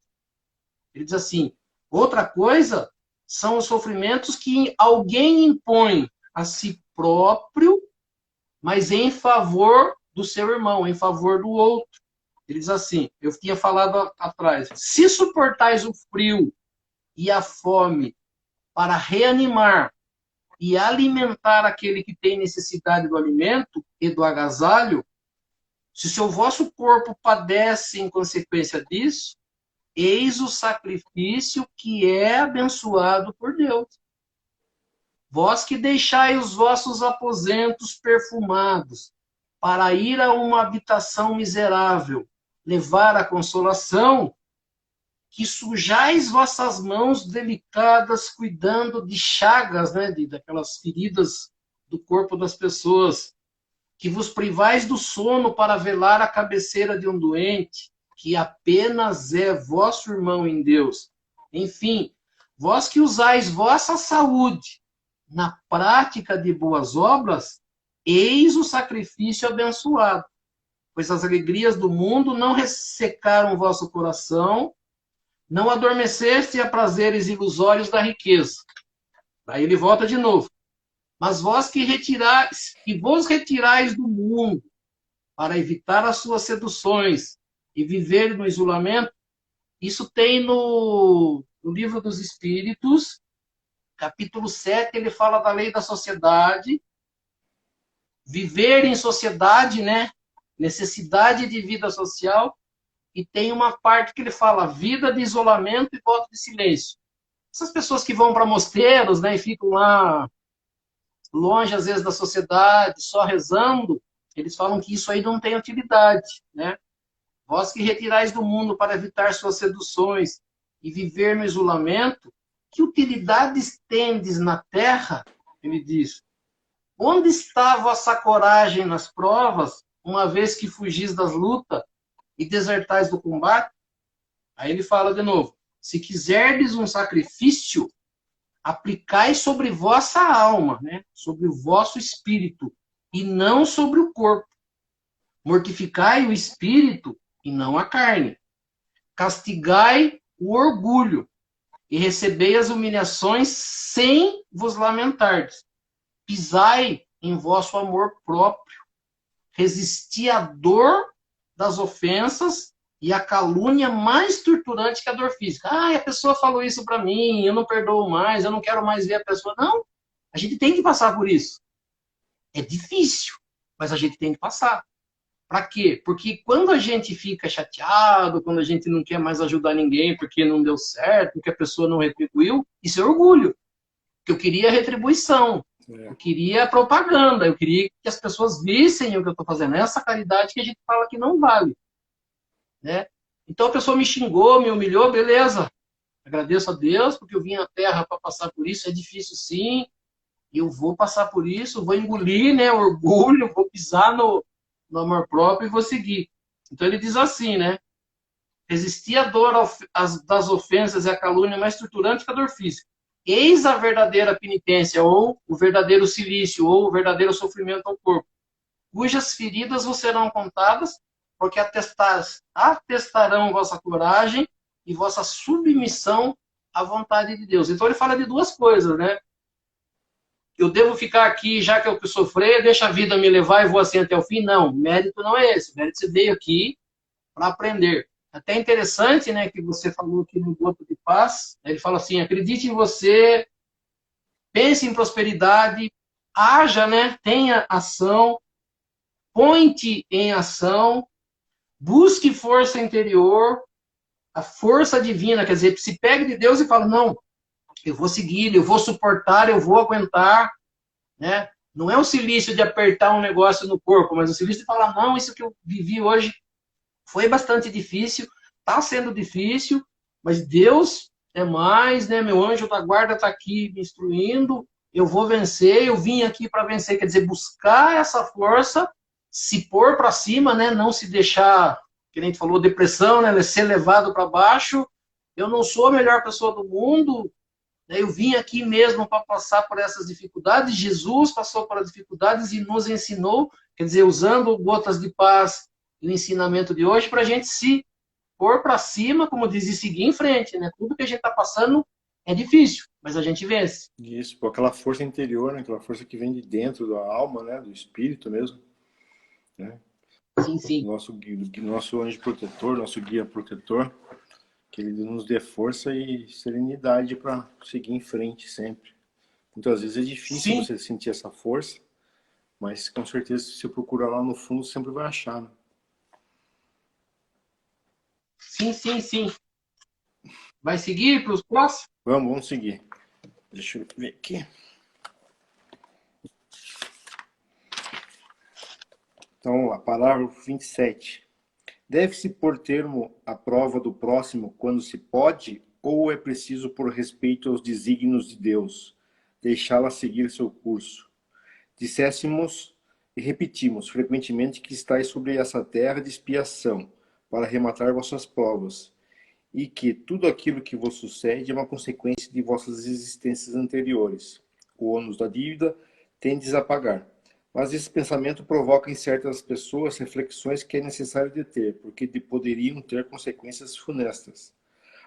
Ele diz assim, outra coisa são os sofrimentos que alguém impõe a si próprio, mas em favor do seu irmão, em favor do outro. Ele diz assim, eu tinha falado atrás, se suportais o frio e a fome para reanimar e alimentar aquele que tem necessidade do alimento e do agasalho, se seu vosso corpo padece em consequência disso, eis o sacrifício que é abençoado por Deus. Vós que deixai os vossos aposentos perfumados, para ir a uma habitação miserável, levar a consolação, que sujais vossas mãos delicadas, cuidando de chagas, né, daquelas feridas do corpo das pessoas, que vos privais do sono para velar a cabeceira de um doente, que apenas é vosso irmão em Deus. Enfim, vós que usais vossa saúde na prática de boas obras, eis o sacrifício abençoado, pois as alegrias do mundo não ressecaram o vosso coração, não adormeceste a prazeres ilusórios da riqueza. Aí ele volta de novo. Mas vós que vos retirais do mundo para evitar as suas seduções e viver no isolamento, isso tem no Livro dos Espíritos, capítulo 7, ele fala da lei da sociedade, viver em sociedade, né? Necessidade de vida social, e tem uma parte que ele fala vida de isolamento e voto de silêncio. Essas pessoas que vão para mosteiros, né, e ficam lá longe, às vezes, da sociedade, só rezando, eles falam que isso aí não tem utilidade, né? Vós que retirais do mundo para evitar suas seduções e viver no isolamento, que utilidades tendes na terra? Ele diz. Onde está a vossa coragem nas provas, uma vez que fugis das lutas e desertais do combate? Aí ele fala de novo. Se quiserdes um sacrifício, aplicai sobre vossa alma, né? Sobre o vosso espírito, e não sobre o corpo. Mortificai o espírito e não a carne. Castigai o orgulho e recebei as humilhações sem vos lamentardes. Pisai em vosso amor próprio. Resisti à dor das ofensas e à calúnia mais torturante que a dor física. Ah, a pessoa falou isso para mim, eu não perdoo mais, eu não quero mais ver a pessoa. Não, a gente tem que passar por isso. É difícil, mas a gente tem que passar. Para quê? Porque quando a gente fica chateado, quando a gente não quer mais ajudar ninguém porque não deu certo, porque a pessoa não retribuiu, isso é orgulho. Porque eu queria retribuição, eu queria propaganda, eu queria que as pessoas vissem o que eu estou fazendo. É essa caridade que a gente fala que não vale. Né? Então a pessoa me xingou, me humilhou, beleza. Agradeço a Deus porque eu vim à Terra para passar por isso. É difícil sim, eu vou passar por isso, vou engolir, né, orgulho, vou pisar no amor próprio e vou seguir. Então ele diz assim, né? Resistir à dor das ofensas e à calúnia mais torturante que a dor física. Eis a verdadeira penitência, ou o verdadeiro cilício, ou o verdadeiro sofrimento ao corpo, cujas feridas vos serão contadas, porque atestarão vossa coragem e vossa submissão a vontade de Deus. Então ele fala de duas coisas, né? Eu devo ficar aqui, já que eu sofrer, deixa a vida me levar e vou assim até o fim? Não, mérito não é esse. Mérito você veio aqui para aprender. Até interessante, né, que você falou aqui no Grupo de Paz. Ele fala assim: acredite em você, pense em prosperidade, haja, né, tenha ação, põe-te em ação, busque força interior, a força divina, quer dizer, se pegue de Deus e fala: não, eu vou seguir, eu vou suportar, eu vou aguentar, né? Não é o silício de apertar um negócio no corpo, mas o silício de falar: não, isso que eu vivi hoje foi bastante difícil, está sendo difícil, mas Deus é mais, né? Meu anjo da guarda está aqui me instruindo, eu vou vencer, eu vim aqui para vencer. Quer dizer, buscar essa força, se pôr para cima, né? Não se deixar, que a gente falou, depressão, né? Ser levado para baixo. Eu não sou a melhor pessoa do mundo, né? Eu vim aqui mesmo para passar por essas dificuldades. Jesus passou por as dificuldades e nos ensinou, quer dizer, usando gotas de paz e o ensinamento de hoje, para a gente se pôr para cima, como diz, e seguir em frente, né? Tudo que a gente está passando é difícil, mas a gente vence. Isso, pô, aquela força interior, né? Aquela força que vem de dentro da alma, né? Do espírito mesmo, né? Sim, sim. Nosso anjo protetor, nosso guia protetor, que ele nos dê força e serenidade para seguir em frente sempre. Muitas vezes é difícil Sim, você sentir essa força, mas com certeza se você procurar lá no fundo, sempre vai achar, né? sim, sim, sim. Vai seguir para os próximos? Vamos seguir. Deixa eu ver aqui. Então, vamos lá, parágrafo 27. Deve-se pôr termo à prova do próximo quando se pode, ou é preciso, por respeito aos desígnios de Deus, deixá-la seguir seu curso? Disséssemos e repetimos frequentemente que estáis sobre essa terra de expiação, para arrematar vossas provas, e que tudo aquilo que vos sucede é uma consequência de vossas existências anteriores. O ônus da dívida tendes a pagar. Mas esse pensamento provoca em certas pessoas reflexões que é necessário deter, porque poderiam ter consequências funestas.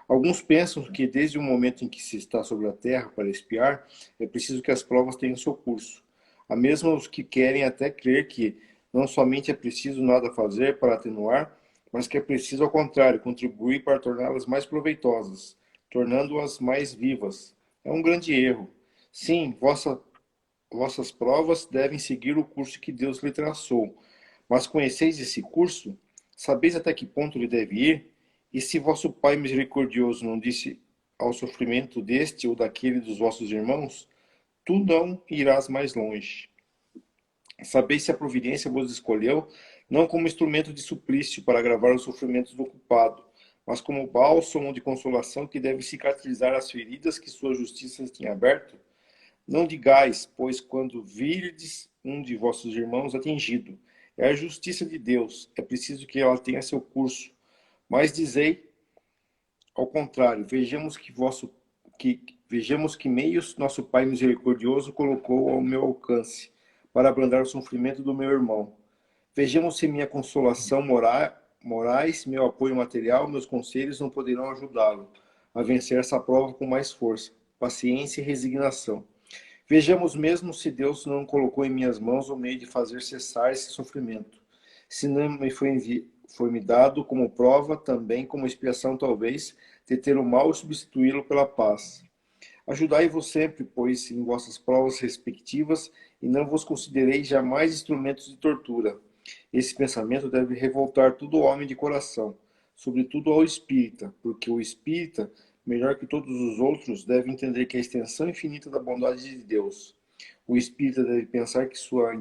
Alguns pensam que desde o momento em que se está sobre a terra para espiar, é preciso que as provas tenham seu curso. Há mesmo os que querem até crer que não somente é preciso nada fazer para atenuar, mas que é preciso, ao contrário, contribuir para torná-las mais proveitosas, tornando-as mais vivas. É um grande erro. Sim, vossas provas devem seguir o curso que Deus lhe traçou. Mas conheceis esse curso? Sabeis até que ponto ele deve ir? E se vosso Pai misericordioso não disse ao sofrimento deste ou daquele dos vossos irmãos, tu não irás mais longe. Sabeis se a providência vos escolheu, não como instrumento de suplício para agravar os sofrimentos do culpado, mas como bálsamo de consolação que deve cicatrizar as feridas que sua justiça tem aberto? Não digais, pois, quando virdes um de vossos irmãos atingido, é a justiça de Deus, é preciso que ela tenha seu curso. Mas dizei, ao contrário, vejamos que meios nosso Pai misericordioso colocou ao meu alcance, para abrandar o sofrimento do meu irmão. Vejamos se minha consolação morais, meu apoio material, meus conselhos não poderão ajudá-lo a vencer essa prova com mais força, paciência e resignação. Vejamos mesmo se Deus não colocou em minhas mãos o meio de fazer cessar esse sofrimento. Se não me foi me dado como prova, também como expiação, talvez, de ter o mal e substituí-lo pela paz. Ajudai-vos sempre, pois, em vossas provas respectivas, e não vos considereis jamais instrumentos de tortura. Esse pensamento deve revoltar todo homem de coração, sobretudo ao espírita, porque o espírita, melhor que todos os outros, deve entender que a extensão infinita da bondade de Deus. O espírita deve pensar que sua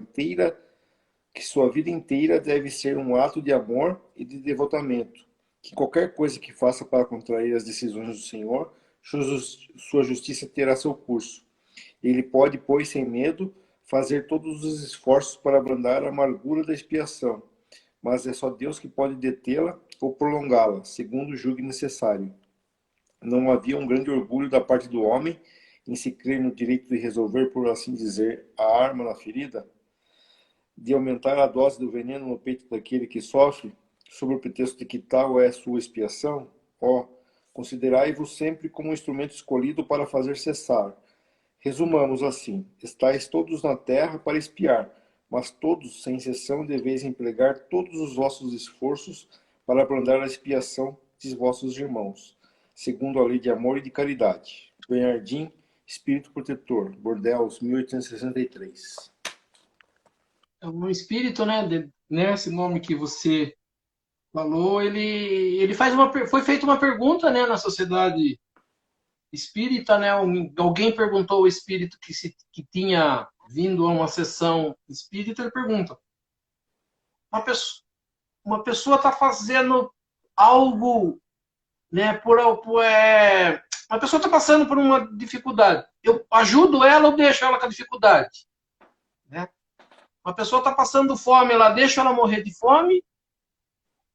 vida inteira deve ser um ato de amor e de devotamento, que qualquer coisa que faça para contrair as decisões do Senhor, sua justiça terá seu curso. Ele pode, pois, sem medo, fazer todos os esforços para abrandar a amargura da expiação, mas é só Deus que pode detê-la ou prolongá-la, segundo julgue necessário. Não havia um grande orgulho da parte do homem em se crer no direito de resolver, por assim dizer, a arma na ferida, de aumentar a dose do veneno no peito daquele que sofre, sob o pretexto de que tal é sua expiação? Oh, Considerai-vos sempre como um instrumento escolhido para fazer cessar. Resumamos assim: estáis todos na terra para espiar, mas todos, sem exceção, deveis empregar todos os vossos esforços para abrandar a expiação de vossos irmãos, segundo a lei de amor e de caridade. Bernardim, Espírito Protetor, Bordeaux, 1863. É um espírito, né? Esse nome que você falou, ele foi feita uma pergunta, né, na sociedade espírita, né? Alguém perguntou ao espírito que tinha vindo a uma sessão espírita, ele pergunta: uma pessoa está fazendo algo, né? Uma pessoa está passando por uma dificuldade. Eu ajudo ela ou deixo ela com a dificuldade? Né? Uma pessoa está passando fome, ela deixa ela morrer de fome?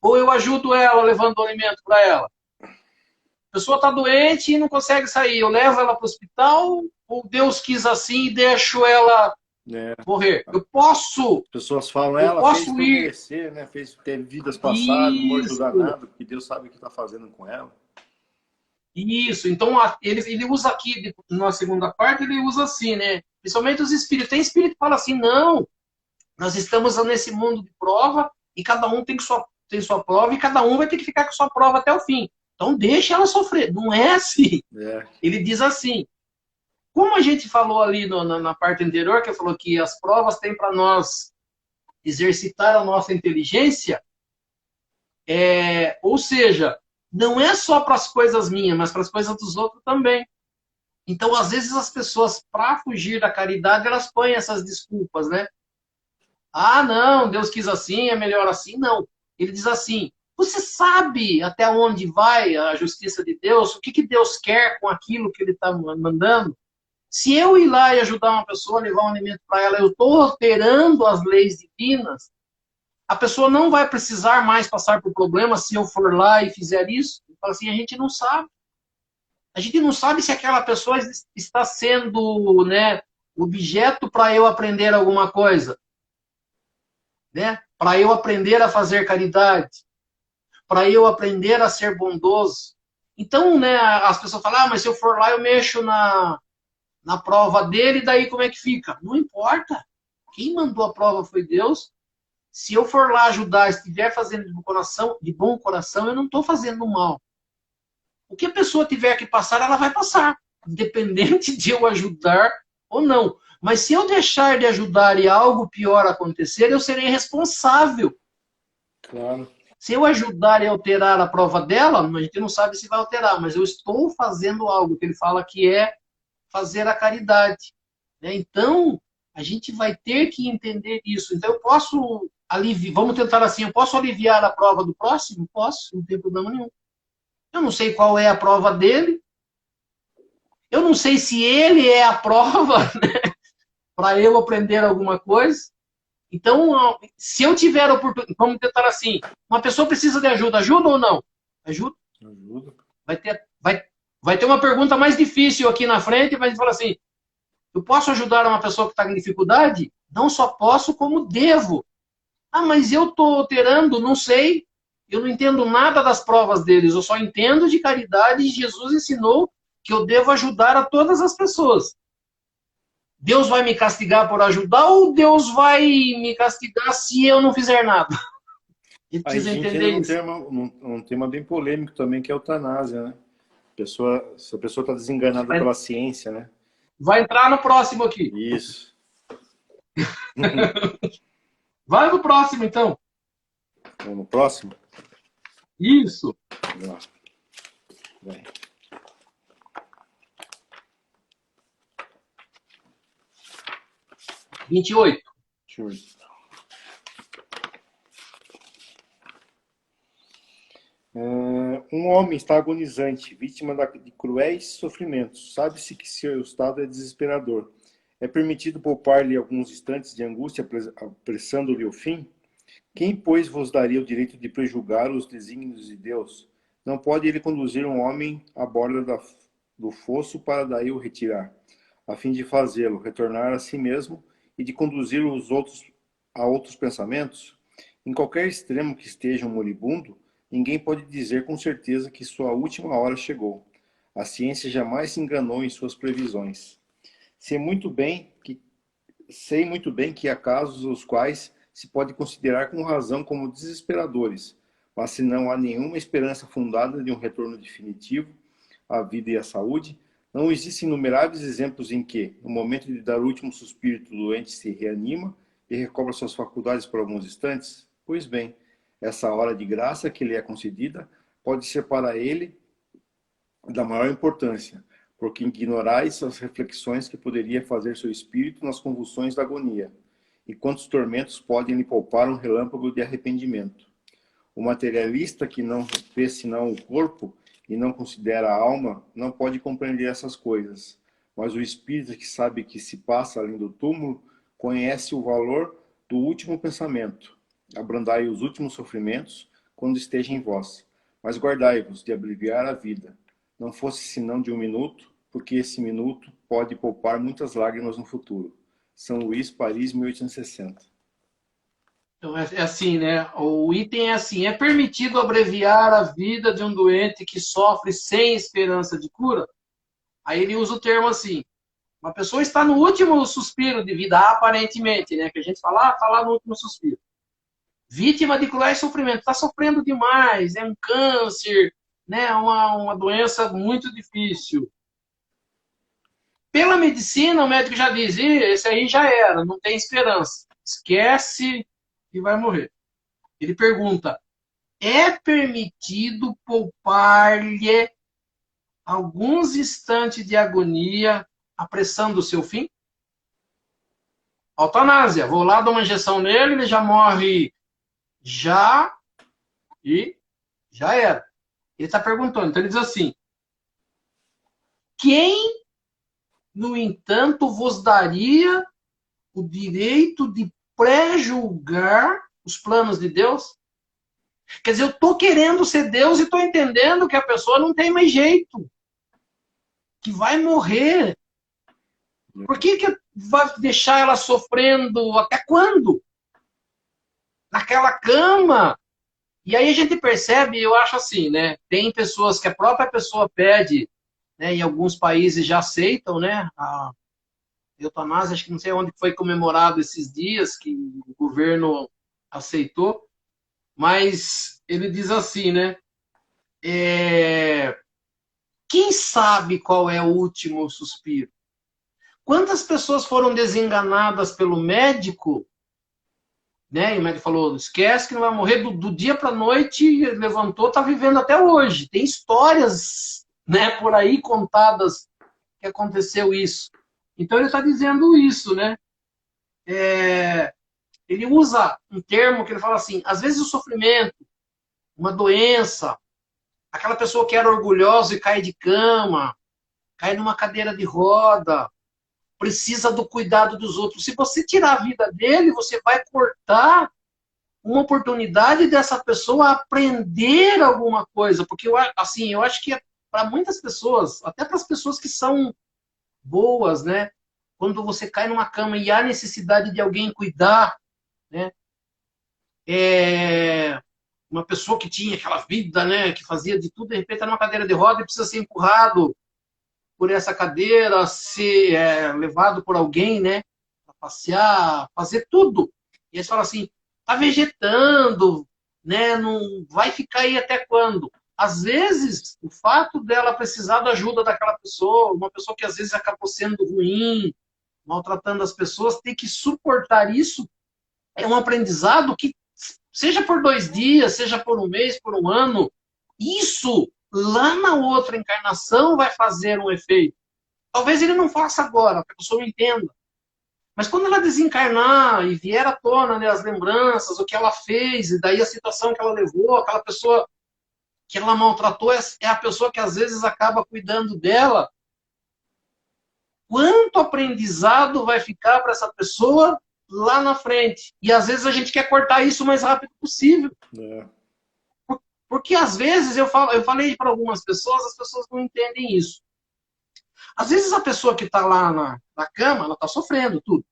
Ou eu ajudo ela levando o alimento para ela? A pessoa está doente e não consegue sair. Eu levo ela para o hospital ou Deus quis assim e deixo ela morrer? Eu posso. As pessoas falam, Eu ela fez posso por ir. merecer, né? Fez ter vidas passadas, não vou ajudar Isso. nada, porque Deus sabe o que está fazendo com ela. Isso. Então, ele usa aqui, na segunda parte, ele usa assim, né? Principalmente os espíritos. Tem espírito que fala assim, não, nós estamos nesse mundo de prova e cada um tem sua prova e cada um vai ter que ficar com sua prova até o fim. Então, deixa ela sofrer. Não é assim. É. Ele diz assim, como a gente falou ali na parte anterior, que falou que as provas têm para nós exercitar a nossa inteligência, ou seja, não é só para as coisas minhas, mas para as coisas dos outros também. Então, às vezes, as pessoas, para fugir da caridade, elas põem essas desculpas, né? Ah, não, Deus quis assim, é melhor assim. Não. Ele diz assim, você sabe até onde vai a justiça de Deus? O que Deus quer com aquilo que ele está mandando? Se eu ir lá e ajudar uma pessoa, levar um alimento para ela, eu estou alterando as leis divinas, a pessoa não vai precisar mais passar por problemas se eu for lá e fizer isso. Ele fala assim, a gente não sabe. A gente não sabe se aquela pessoa está sendo, né, objeto para eu aprender alguma coisa, né? Para eu aprender a fazer caridade, para eu aprender a ser bondoso. Então, né, as pessoas falam, mas se eu for lá eu mexo na prova dele, daí como é que fica? Não importa. Quem mandou a prova foi Deus. Se eu for lá ajudar, estiver fazendo de bom coração, eu não estou fazendo mal. O que a pessoa tiver que passar, ela vai passar, independente de eu ajudar ou não. Mas se eu deixar de ajudar e algo pior acontecer, eu serei responsável. Claro. Se eu ajudar e alterar a prova dela, a gente não sabe se vai alterar, mas eu estou fazendo algo que ele fala que é fazer a caridade. Então, a gente vai ter que entender isso. Então, eu posso aliviar, vamos tentar assim, eu posso aliviar a prova do próximo? Posso, não tem problema nenhum. Eu não sei qual é a prova dele. Eu não sei se ele é a prova, né, para eu aprender alguma coisa. Então, se eu tiver oportunidade, vamos tentar assim, uma pessoa precisa de ajuda, ajuda ou não? Ajuda. Ajuda. Vai ter uma pergunta mais difícil aqui na frente, mas a gente fala assim, eu posso ajudar uma pessoa que está em dificuldade? Não só posso, como devo. Ah, mas eu estou alterando, não sei. Eu não entendo nada das provas deles. Eu só entendo de caridade e Jesus ensinou que eu devo ajudar a todas as pessoas. Deus vai me castigar por ajudar ou Deus vai me castigar se eu não fizer nada? A gente Aí a precisa gente entender entra isso. num tema bem polêmico também, que é a eutanásia, né? Se a pessoa está desenganada pela ciência, né? Vai entrar no próximo aqui. Isso. Vai no próximo, então. Vamos no próximo? Isso. Vamos lá. Vai. Vinte e oito. Deixa eu ver. Um homem está agonizante, vítima de cruéis sofrimentos. Sabe-se que seu estado é desesperador. É permitido poupar-lhe alguns instantes de angústia, apressando-lhe o fim? Quem, pois, vos daria o direito de prejulgar os desígnios de Deus? Não pode ele conduzir um homem à borda do fosso para daí o retirar, a fim de fazê-lo retornar a si mesmo e de conduzir os outros a outros pensamentos? Em qualquer extremo que esteja um moribundo, Ninguém pode dizer com certeza que sua última hora chegou. A ciência jamais se enganou em suas previsões. Sei muito bem que há casos os quais se pode considerar com razão como desesperadores, mas se não há nenhuma esperança fundada de um retorno definitivo à vida e à saúde, não existem inumeráveis exemplos em que, no momento de dar o último suspiro, o doente se reanima e recobra suas faculdades por alguns instantes? Pois bem, essa hora de graça que lhe é concedida pode ser para ele da maior importância, porque ignorais as reflexões que poderia fazer seu espírito nas convulsões da agonia, e quantos tormentos podem lhe poupar um relâmpago de arrependimento. O materialista que não vê senão o corpo e não considera a alma não pode compreender essas coisas, mas o espírito que sabe que se passa além do túmulo conhece o valor do último pensamento. Abrandai os últimos sofrimentos quando esteja em vós, mas guardai-vos de abreviar a vida, não fosse senão de um minuto, porque esse minuto pode poupar muitas lágrimas no futuro. São Luís, Paris, 1860. Então, é assim, né? O item é assim: é permitido abreviar a vida de um doente que sofre sem esperança de cura? Aí ele usa o termo assim: uma pessoa está no último suspiro de vida, aparentemente, né? Que a gente fala, tá lá no último suspiro. Vítima de cruel sofrimento, está sofrendo demais, é um câncer, né? Uma doença muito difícil. Pela medicina, o médico já diz: esse aí já era, não tem esperança. Esquece e vai morrer. Ele pergunta: é permitido poupar-lhe alguns instantes de agonia, apressando o seu fim? Eutanásia. Vou lá, dou uma injeção nele, ele já morre já e já era. Ele está perguntando. Então ele diz assim: quem, no entanto, vos daria o direito de pré-julgar os planos de Deus? Quer dizer, eu estou querendo ser Deus e estou entendendo que a pessoa não tem mais jeito, que vai morrer. Por que vai deixar ela sofrendo até quando? Naquela cama. E aí a gente percebe, eu acho assim, né? Tem pessoas que a própria pessoa pede, né? Em alguns países já aceitam, né? A eutanásia, acho que não sei onde foi comemorado esses dias, que o governo aceitou. Mas ele diz assim, né? Quem sabe qual é o último suspiro? Quantas pessoas foram desenganadas pelo médico, né? E o médico falou: esquece que não vai morrer do dia para a noite, levantou, está vivendo até hoje. Tem histórias, né, por aí contadas que aconteceu isso. Então ele está dizendo isso, né? Ele usa um termo que ele fala assim: às vezes o sofrimento, uma doença, aquela pessoa que era orgulhosa e cai de cama, cai numa cadeira de roda, precisa do cuidado dos outros. Se você tirar a vida dele, você vai cortar uma oportunidade dessa pessoa aprender alguma coisa. Porque assim, eu acho que para muitas pessoas, até para as pessoas que são boas, né? Quando você cai numa cama e há necessidade de alguém cuidar, né? Uma pessoa que tinha aquela vida, né? Que fazia de tudo, de repente está numa cadeira de roda e precisa ser empurrado por essa cadeira, ser levado por alguém, né? Para passear, fazer tudo. E aí você fala assim: tá vegetando, né? Não vai ficar aí até quando? Às vezes, o fato dela precisar da ajuda daquela pessoa, uma pessoa que às vezes acabou sendo ruim, maltratando as pessoas, ter que suportar isso é um aprendizado que, seja por 2 dias, seja por um mês, por um ano, isso lá na outra encarnação vai fazer um efeito. Talvez ele não faça agora, para que a pessoa não entenda. Mas quando ela desencarnar e vier à tona, né, as lembranças, o que ela fez, e daí a situação que ela levou, aquela pessoa que ela maltratou é a pessoa que às vezes acaba cuidando dela. Quanto aprendizado vai ficar para essa pessoa lá na frente? E às vezes a gente quer cortar isso o mais rápido possível. Porque às vezes eu falei para algumas pessoas, as pessoas não entendem isso. Às vezes a pessoa que está lá na cama, ela está sofrendo tudo.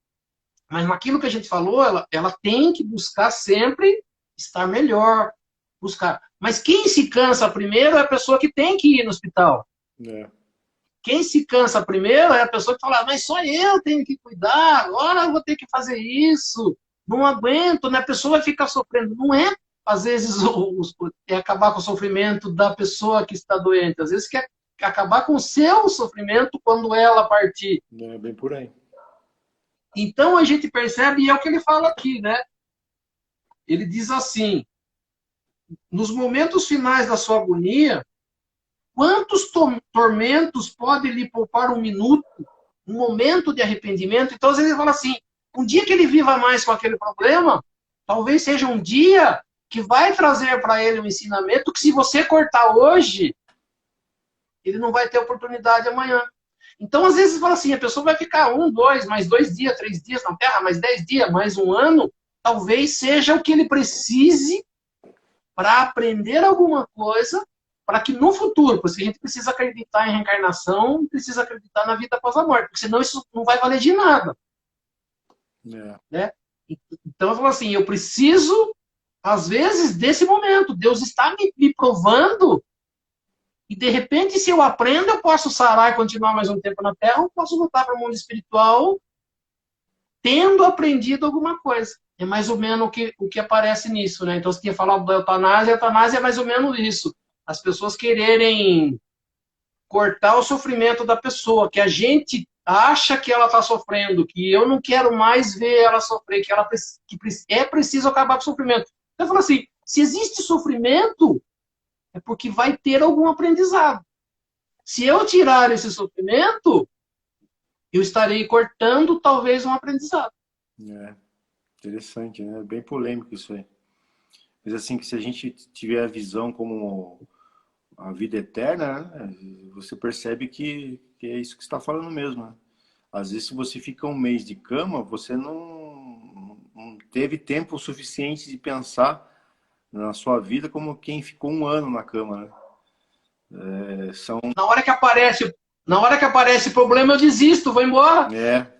Mas naquilo que a gente falou, ela tem que buscar sempre estar melhor. buscar. Mas quem se cansa primeiro é a pessoa que tem que ir no hospital. É. Quem se cansa primeiro é a pessoa que fala, mas só eu tenho que cuidar, agora eu vou ter que fazer isso, não aguento, né? A pessoa vai ficar sofrendo. Não é, às vezes, é acabar com o sofrimento da pessoa que está doente. Às vezes quer acabar com o seu sofrimento quando ela partir. É bem por aí. Então a gente percebe, e é o que ele fala aqui, né? Ele diz assim, nos momentos finais da sua agonia, quantos tormentos pode lhe poupar um minuto, um momento de arrependimento? Então, às vezes ele fala assim, um dia que ele viva mais com aquele problema, talvez seja um dia que vai trazer para ele um ensinamento que se você cortar hoje, ele não vai ter oportunidade amanhã. Então, às vezes, fala assim, a pessoa vai ficar 1, 2, mais 2 dias, 3 dias na Terra, mais 10 dias, mais um ano, talvez seja o que ele precise para aprender alguma coisa, para que no futuro, porque a gente precisa acreditar em reencarnação, precisa acreditar na vida após a morte, porque senão isso não vai valer de nada. É. Né? Então, eu falo assim, eu preciso, às vezes, desse momento. Deus está me provando e, de repente, se eu aprendo, eu posso sarar e continuar mais um tempo na Terra, ou posso voltar para o mundo espiritual tendo aprendido alguma coisa. É mais ou menos o que aparece nisso, né? Então, você tinha falado da eutanásia, a eutanásia é mais ou menos isso. As pessoas quererem cortar o sofrimento da pessoa, que a gente acha que ela está sofrendo, que eu não quero mais ver ela sofrer, que é preciso acabar com o sofrimento. Então, eu falo assim, se existe sofrimento, é porque vai ter algum aprendizado. Se eu tirar esse sofrimento, eu estarei cortando talvez um aprendizado. É. Interessante, né? É bem polêmico isso aí. Mas assim, que se a gente tiver a visão como a vida eterna, né? Você percebe que é isso que você está falando mesmo, né? Às vezes, se você fica um mês de cama, você não teve tempo suficiente de pensar na sua vida como quem ficou um ano na cama, né? São... Na hora que aparece problema, eu desisto, vou embora. É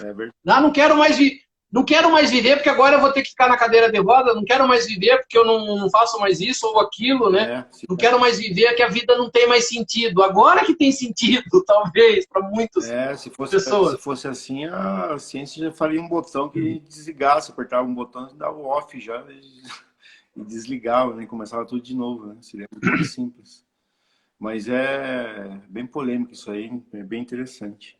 verdade. Ah, não quero mais viver porque agora eu vou ter que ficar na cadeira de roda, não quero mais viver porque eu não faço mais isso ou aquilo, né? Não quero mais viver que a vida não tem mais sentido. Agora que tem sentido, talvez, para muitas se pessoas. fosse assim, a ciência já faria um botão que desligasse, apertava um botão e dava o off já e desligava, né? Começava tudo de novo, né? Seria muito mais simples. Mas é bem polêmico isso aí, é bem interessante.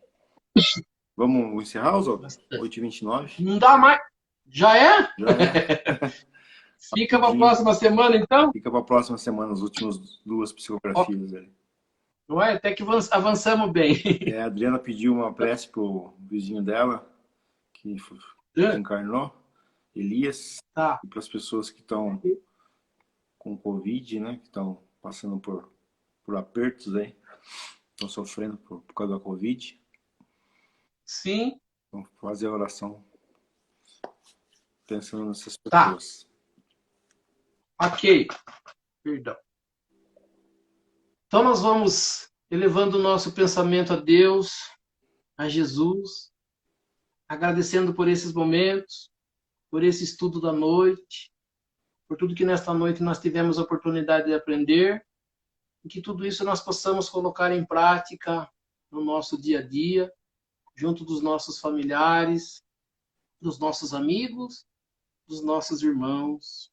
Vamos encerrar, Oswaldo? 8h29? Não dá mais. Já é? Já é. Fica para a próxima semana, então? Fica para a próxima semana, as últimas 2 psicografias ali. Não é? Até que avançamos bem. A Adriana pediu uma prece pro vizinho dela, que desencarnou, Elias, Tá. e para as pessoas que estão com Covid, né, que estão passando por apertos aí, estão sofrendo por causa da Covid. Sim. Vamos fazer a oração pensando nessas pessoas. Tá. Ok. Perdão. Então nós vamos elevando o nosso pensamento a Deus, a Jesus, agradecendo por esses momentos, por esse estudo da noite, por tudo que nesta noite nós tivemos a oportunidade de aprender, e que tudo isso nós possamos colocar em prática no nosso dia a dia, junto dos nossos familiares, dos nossos amigos, dos nossos irmãos,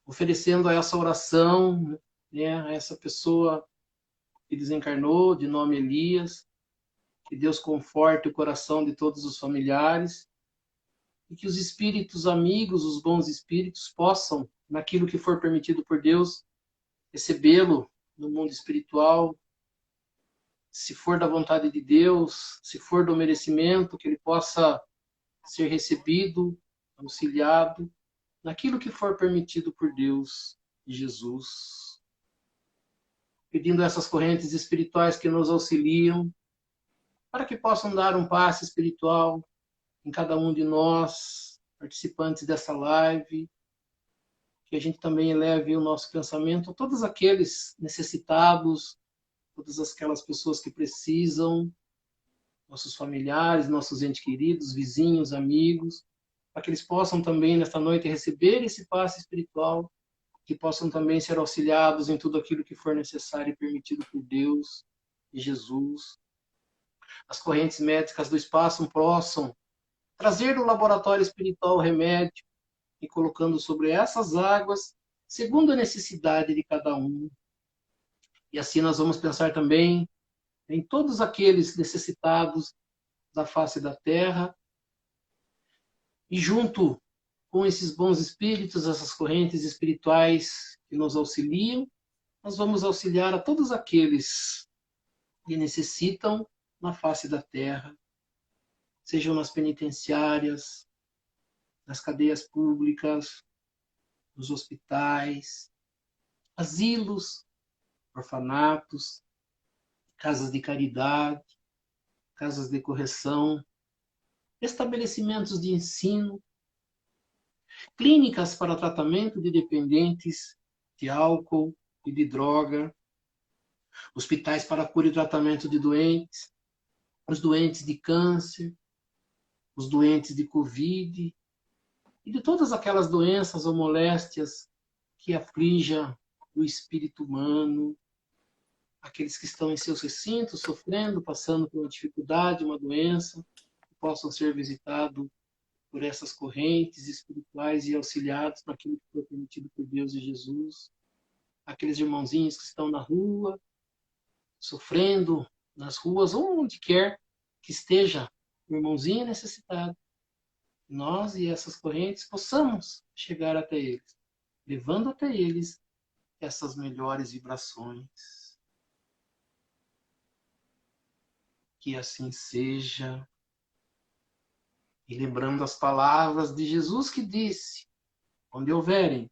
oferecendo a essa oração, né, a essa pessoa que desencarnou, de nome Elias, que Deus conforte o coração de todos os familiares e que os espíritos amigos, os bons espíritos, possam, naquilo que for permitido por Deus, recebê-lo no mundo espiritual, se for da vontade de Deus, se for do merecimento, que ele possa ser recebido, auxiliado, naquilo que for permitido por Deus e Jesus. Pedindo essas correntes espirituais que nos auxiliam, para que possam dar um passe espiritual em cada um de nós, participantes dessa live, que a gente também eleve o nosso pensamento a todos aqueles necessitados, todas aquelas pessoas que precisam, nossos familiares, nossos entes queridos, vizinhos, amigos, para que eles possam também, nesta noite, receber esse passe espiritual que possam também ser auxiliados em tudo aquilo que for necessário e permitido por Deus e Jesus. As correntes médicas do espaço possam trazer do laboratório espiritual o remédio e colocando sobre essas águas, segundo a necessidade de cada um. E assim nós vamos pensar também em todos aqueles necessitados da face da terra, e junto com esses bons espíritos, essas correntes espirituais que nos auxiliam, nós vamos auxiliar a todos aqueles que necessitam na face da terra, sejam nas penitenciárias, nas cadeias públicas, nos hospitais, asilos, orfanatos, casas de caridade, casas de correção, estabelecimentos de ensino, clínicas para tratamento de dependentes de álcool e de droga, hospitais para cura e tratamento de doentes, os doentes de câncer, os doentes de Covid e de todas aquelas doenças ou moléstias que aflijam o espírito humano, aqueles que estão em seus recintos, sofrendo, passando por uma dificuldade, uma doença, que possam ser visitados por essas correntes espirituais e auxiliados naquilo que foi permitido por Deus e Jesus. Aqueles irmãozinhos que estão na rua, sofrendo nas ruas, ou onde quer que esteja o irmãozinho necessitado. Nós e essas correntes possamos chegar até eles, levando até eles essas melhores vibrações. Que assim seja. E lembrando as palavras de Jesus que disse: onde houverem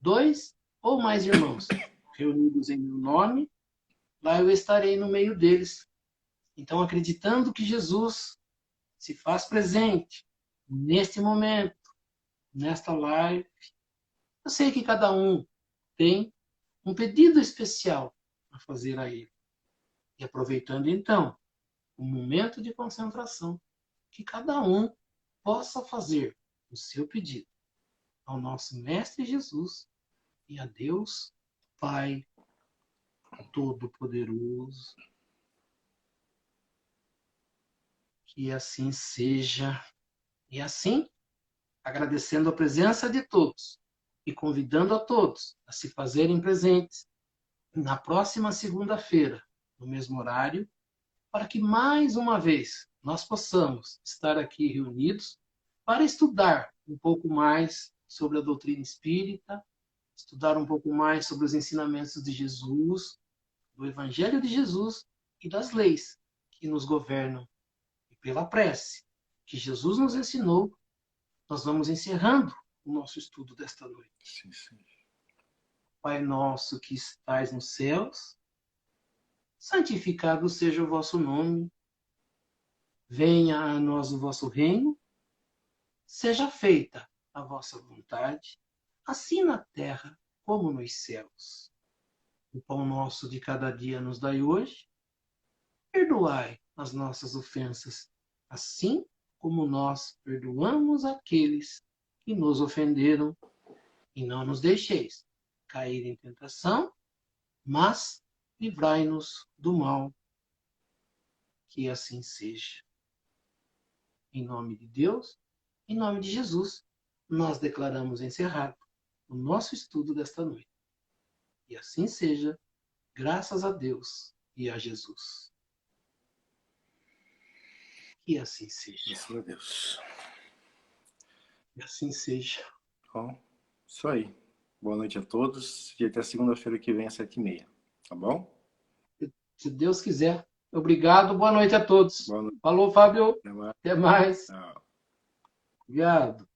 2 ou mais irmãos reunidos em meu nome, lá eu estarei no meio deles. Então, acreditando que Jesus se faz presente neste momento, nesta live, eu sei que cada um tem um pedido especial a fazer a Ele. E aproveitando então o momento de concentração, que cada um possa fazer o seu pedido ao nosso Mestre Jesus e a Deus Pai Todo-Poderoso. Que assim seja. E assim, agradecendo a presença de todos e convidando a todos a se fazerem presentes na próxima segunda-feira, no mesmo horário, para que mais uma vez nós possamos estar aqui reunidos para estudar um pouco mais sobre a doutrina espírita, estudar um pouco mais sobre os ensinamentos de Jesus, do Evangelho de Jesus e das leis que nos governam. E pela prece que Jesus nos ensinou, nós vamos encerrando o nosso estudo desta noite. Sim, sim. Pai nosso que estais nos céus, santificado seja o vosso nome. Venha a nós o vosso reino. Seja feita a vossa vontade, assim na terra como nos céus. O pão nosso de cada dia nos dai hoje. Perdoai as nossas ofensas, assim como nós perdoamos aqueles que nos ofenderam. E não nos deixeis cair em tentação, mas livrai-nos do mal. Que assim seja. Em nome de Deus, em nome de Jesus, nós declaramos encerrado o nosso estudo desta noite. E assim seja, graças a Deus e a Jesus. Que assim seja. Graças a Deus. Que assim seja. Bom, isso aí. Boa noite a todos e até segunda-feira que vem às 7h30. Tá bom? Se Deus quiser. Obrigado, boa noite a todos. Boa noite. Falou, Fábio. Até mais. Até mais. Tchau. Obrigado.